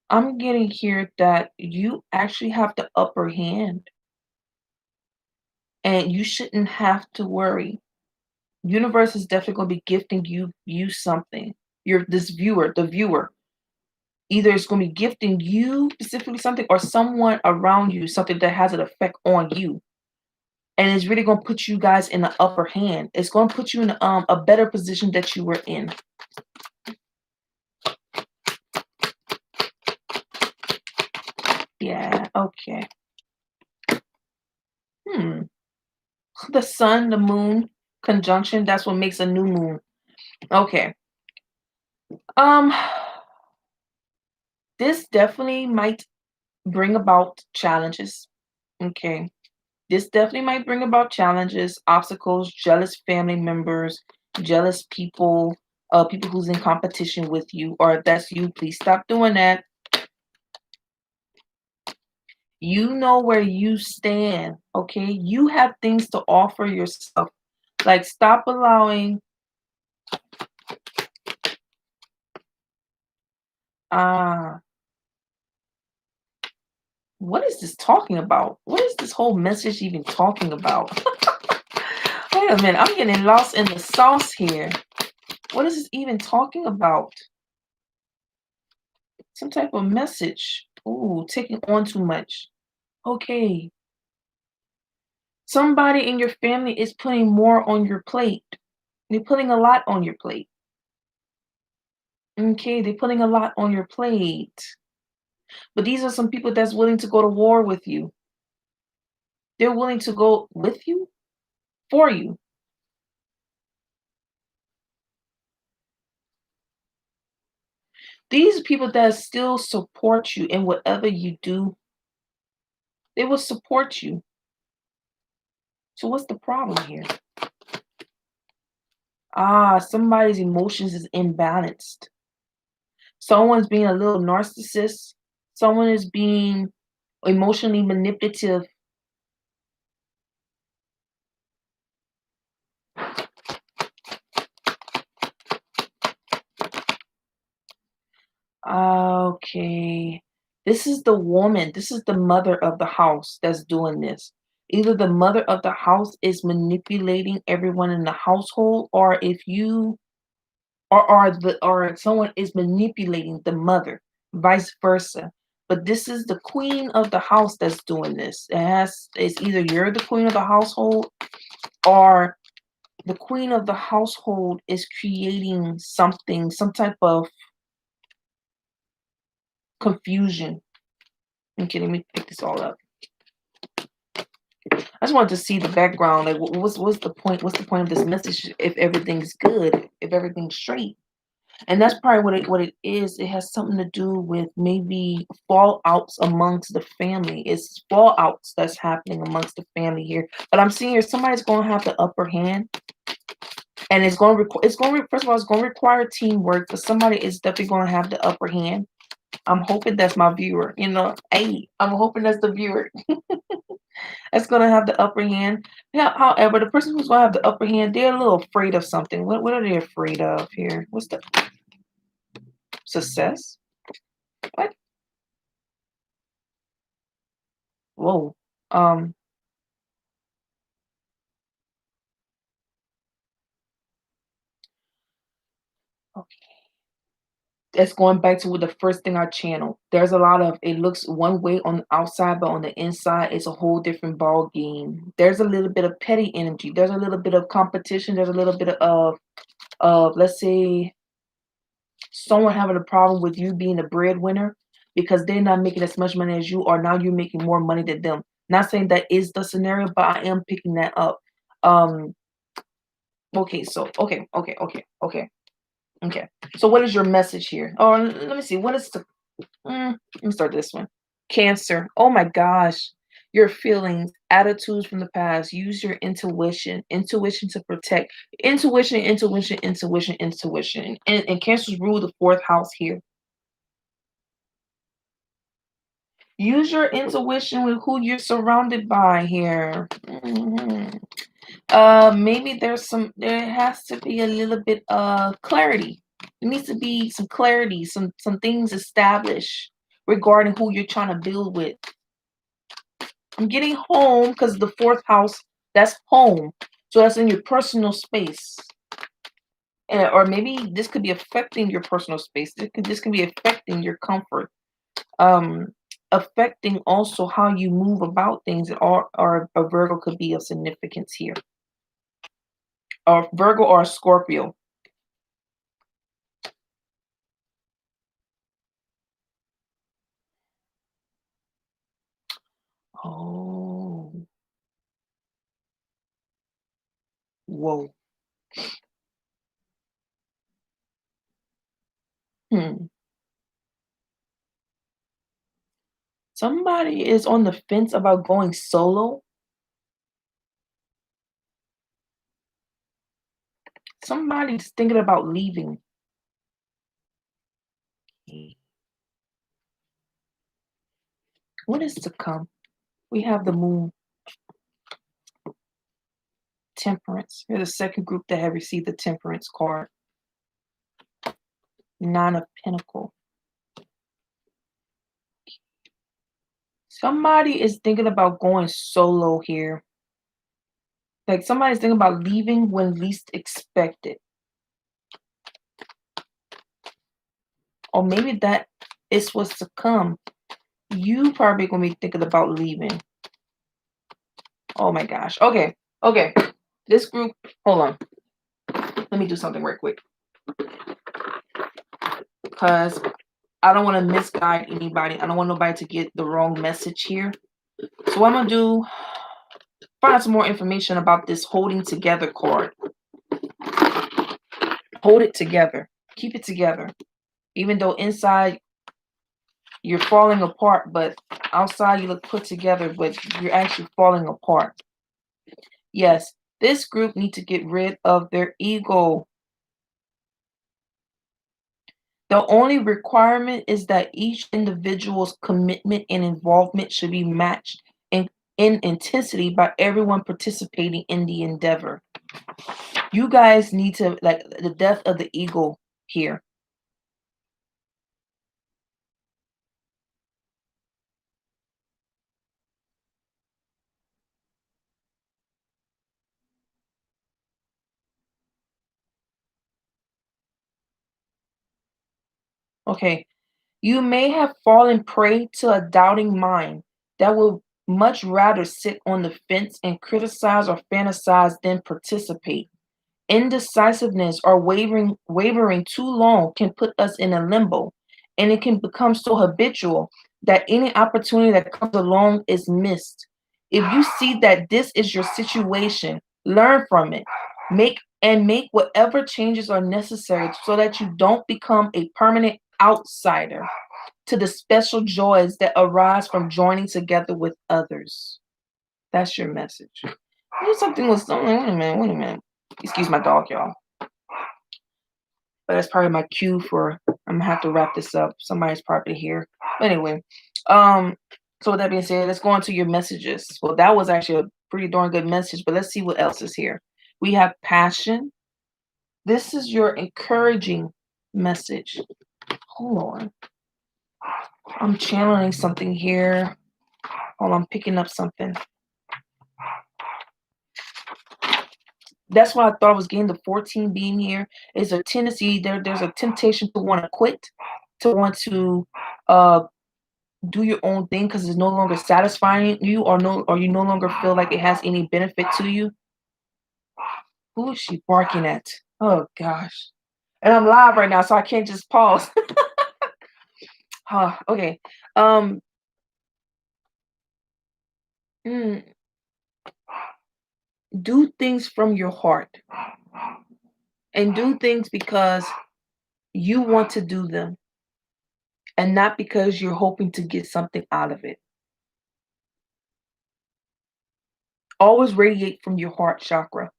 I'm getting here that you actually have the upper hand and you shouldn't have to worry. Universe is definitely going to be gifting you something. You're this viewer, the viewer. Either it's going to be gifting you specifically something or someone around you something that has an effect on you. And it's really going to put you guys in the upper hand. It's going to put you in a better position that you were in. Yeah, okay. Hmm. The sun, the moon conjunction, that's what makes a new moon. Okay. Um, this definitely might bring about challenges. Okay. This definitely might bring about challenges, obstacles, jealous family members, jealous people, people who's in competition with you, or if that's you, please stop doing that. You know where you stand, okay? You have things to offer yourself. Like, stop allowing, uh, what is this talking about? What is this whole message even talking about? Wait a minute, I'm getting lost in the sauce here. What is this even talking about? Some type of message. Ooh, taking on too much. Okay. Somebody in your family is putting more on your plate. They're putting a lot on your plate. Okay, they're putting a lot on your plate. But these are some people that's willing to go to war with you. They're willing to go with you, for you. These people that still support you in whatever you do, they will support you. So what's the problem here? Somebody's emotions is imbalanced. Someone's being a little narcissist. Someone is being emotionally manipulative. Okay. This is the woman. This is the mother of the house that's doing this. Either the mother of the house is manipulating everyone in the household, or if you or someone is manipulating the mother, vice versa. But this is the queen of the house that's doing this. It's either you're the queen of the household, or the queen of the household is creating something, some type of confusion. Okay, let me pick this all up. I just wanted to see the background. Like, what's the point? What's the point of this message if everything's good, if everything's straight? And that's probably what it is. It has something to do with maybe fallouts amongst the family. It's fallouts that's happening amongst the family here. But I'm seeing here somebody's going to have the upper hand, and first of all, it's going to require teamwork. But somebody is definitely going to have the upper hand. I'm hoping that's my viewer. Hey, I'm hoping that's the viewer. That's gonna have the upper hand. Yeah, however, the person who's gonna have the upper hand, they're a little afraid of something. What are they afraid of here? What's the success? What? Whoa. Um, okay. That's going back to what the first thing I channeled. There's a lot of it looks one way on the outside, but on the inside, it's a whole different ball game. There's a little bit of petty energy. There's a little bit of competition. There's a little bit of let's say someone having a problem with you being a breadwinner because they're not making as much money as you are. Now you're making more money than them. Not saying that is the scenario, but I am picking that up. Um, okay, so okay. So what is your message here? Oh, let me see. What is the let me start this one. Cancer. Oh my gosh. Your feelings, attitudes from the past. Use your intuition. Intuition to protect. Intuition. And cancers rule the fourth house here. Use your intuition with who you're surrounded by here. Maybe there has to be a little bit of clarity. There needs to be some clarity, some things established regarding who you're trying to build with. I'm getting home because the fourth house, that's home. So that's in your personal space. Or maybe this could be affecting your personal space. This can be affecting your comfort. Affecting also how you move about things, or a Virgo could be of significance here. Or Virgo or a Scorpio. Oh, whoa. Hmm. Somebody is on the fence about going solo. Somebody's thinking about leaving. What is to come? We have the moon, temperance. You're the second group that have received the temperance card. Nine of Pentacles. Somebody is thinking about going solo here. Like somebody's thinking about leaving when least expected. Or maybe that is what's to come. You probably gonna be thinking about leaving. Oh my gosh. Okay. Okay. This group, hold on. Let me do something right quick. Because I don't want to misguide anybody. I don't want nobody to get the wrong message here. So what I'm going to do, find some more information about this holding together card. Hold it together. Keep it together. Even though inside you're falling apart, but outside you look put together, but you're actually falling apart. Yes, this group needs to get rid of their ego. The only requirement is that each individual's commitment and involvement should be matched in intensity by everyone participating in the endeavor. You guys need to, like, the death of the ego here. Okay. You may have fallen prey to a doubting mind that will much rather sit on the fence and criticize or fantasize than participate. Indecisiveness or wavering too long can put us in a limbo, and it can become so habitual that any opportunity that comes along is missed. If you see that this is your situation, learn from it. Make whatever changes are necessary so that you don't become a permanent outsider to the special joys that arise from joining together with others. That's your message. I knew something was something. Wait a minute, wait a minute. Excuse my dog, y'all. But that's probably my cue for I'm gonna have to wrap this up. Somebody's probably here. But anyway, so with that being said, let's go on to your messages. Well, that was actually a pretty darn good message, but let's see what else is here. We have passion. This is your encouraging message. Hold on. I'm channeling something here. Hold on, I'm picking up something. That's what I thought I was getting. The 14 being here is a tendency. There's a temptation to want to quit, to want to uh do your own thing because it's no longer satisfying you, or you no longer feel like it has any benefit to you. Who is she barking at? Oh gosh. And I'm live right now, so I can't just pause. Okay. Um mm, do things from your heart, and do things because you want to do them, and not because you're hoping to get something out of it. Always radiate from your heart chakra.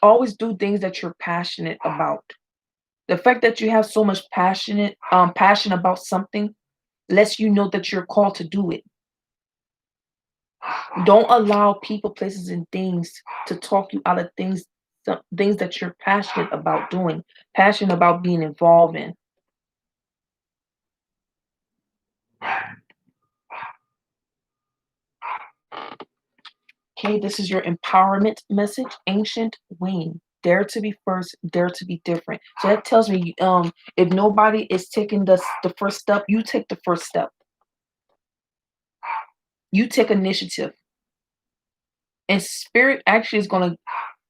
Always do things that you're passionate about. The fact that you have so much passion about something lets you know that you're called to do it. Don't allow people, places, and things to talk you out of things, things that you're passionate about doing, passionate about being involved in. Okay, this is your empowerment message. Ancient wing. Dare to be first, dare to be different. So that tells me, if nobody is taking the first step, you take the first step. You take initiative. And spirit actually is going to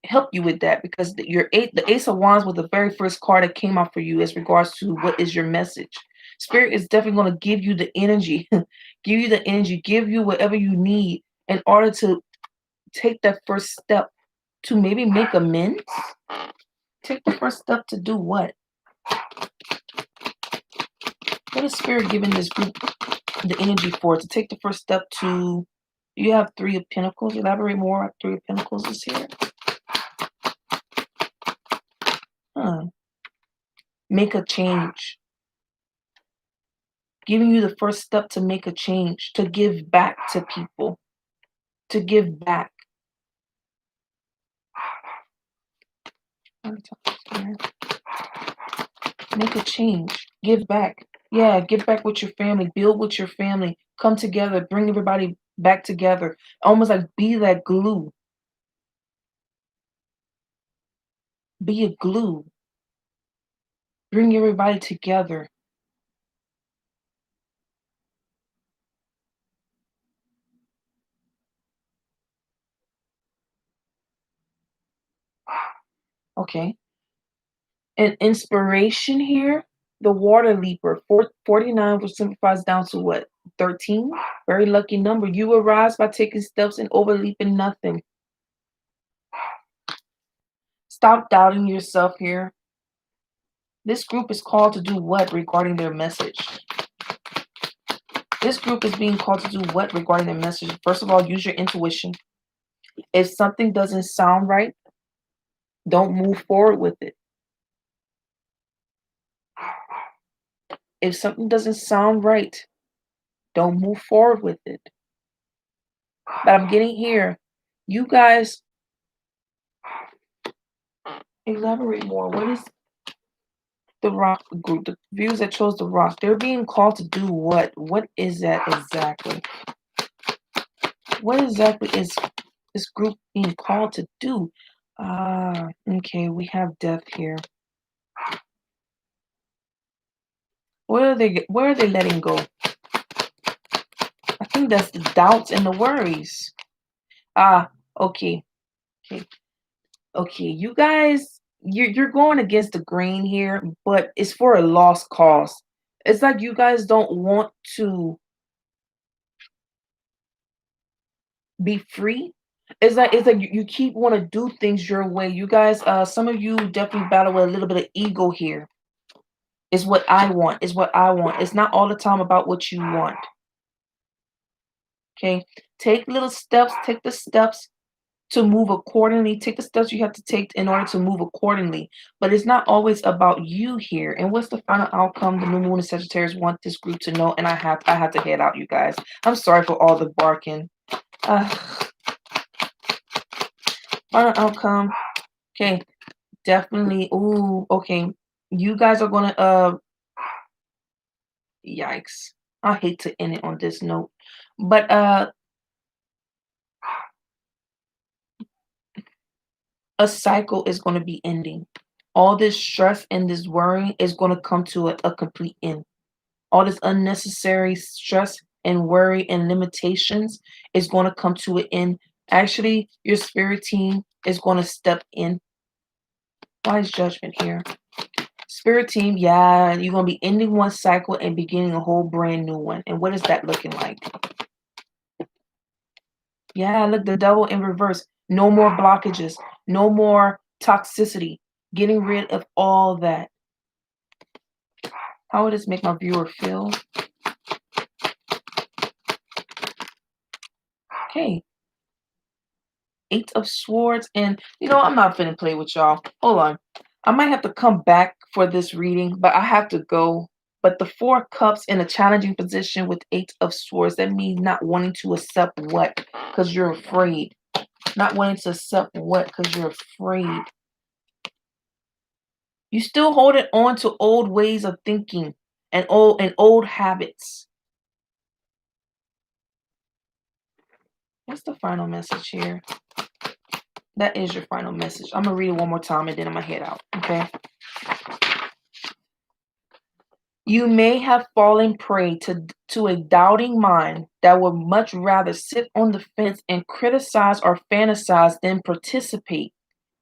help you with that, because the ace of wands was the very first card that came out for you as regards to what is your message. Spirit is definitely going to give you the energy, give you whatever you need in order to take that first step to maybe make amends. Take the first step to do what? What is spirit giving this group the energy for? To take the first step to, you have Three of Pentacles. Elaborate more. Three of Pentacles is here. Make a change. Giving you the first step to make a change, to give back to people, to give back. Make a change. Give back. Yeah, give back with your family. Build with your family. Come together. Bring everybody back together. Almost like be that glue. Be a glue. Bring everybody together. Okay. An inspiration here, the water leaper, 49, which simplifies down to what? 13? Very lucky number. You will rise by taking steps and overleaping nothing. Stop doubting yourself here. This group is called to do what regarding their message? This group is being called to do what regarding their message? First of all, use your intuition. If something doesn't sound right, don't move forward with it. If something doesn't sound right, don't move forward with it. But I'm getting here. You guys, elaborate more. What is the rock group? The views that chose the rock. They're being called to do what? What is that exactly? What exactly is this group being called to do? Okay, we have death here. Where are they letting go? I think that's the doubts and the worries. Okay. Okay, you guys, you're going against the grain here, but it's for a lost cause. It's like you guys don't want to be free. It's like you keep want to do things your way. You guys, some of you definitely battle with a little bit of ego here. Is what I want. Is what I want. It's not all the time about what you want. Okay, take little steps. Take the steps to move accordingly. Take the steps you have to take in order to move accordingly. But it's not always about you here. And what's the final outcome? The new moon in Sagittarius want this group to know. And I have to head out, you guys. I'm sorry for all the barking. Final outcome. Okay, definitely. Ooh, okay. You guys are gonna yikes. I hate to end it on this note. But a cycle is going to be ending. All this stress and this worrying is going to come to a complete end. All this unnecessary stress and worry and limitations is going to come to an end. Actually, your spirit team is going to step in. Why is judgment here? Spirit team, yeah, you're going to be ending one cycle and beginning a whole brand new one. And what is that looking like? Yeah, look, the devil in reverse. No more blockages. No more toxicity. Getting rid of all that. How would this make my viewer feel? Okay. 8 of Swords. And, I'm not finna play with y'all. Hold on. I might have to come back for this reading, but I have to go. But the 4 Cups in a challenging position with 8 of Swords, that means not wanting to accept what? Because you're afraid. Not wanting to accept what? Because you're afraid. You still holding on to old ways of thinking and old habits. What's the final message here? That is your final message. I'm going to read it one more time and then I'm going to head out. Okay. You may have fallen prey to a doubting mind that would much rather sit on the fence and criticize or fantasize than participate.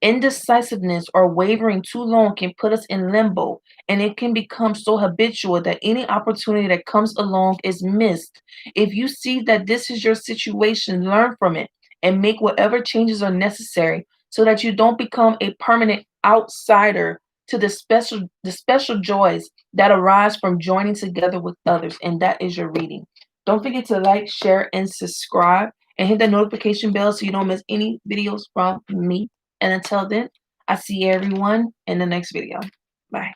Indecisiveness or wavering too long can put us in limbo, and it can become so habitual that any opportunity that comes along is missed. If you see that this is your situation, learn from it and make whatever changes are necessary so that you don't become a permanent outsider to the special joys that arise from joining together with others. And that is your reading. Don't forget to like, share, and subscribe, and hit the notification bell so you don't miss any videos from me. And until then, I see everyone in the next video. Bye.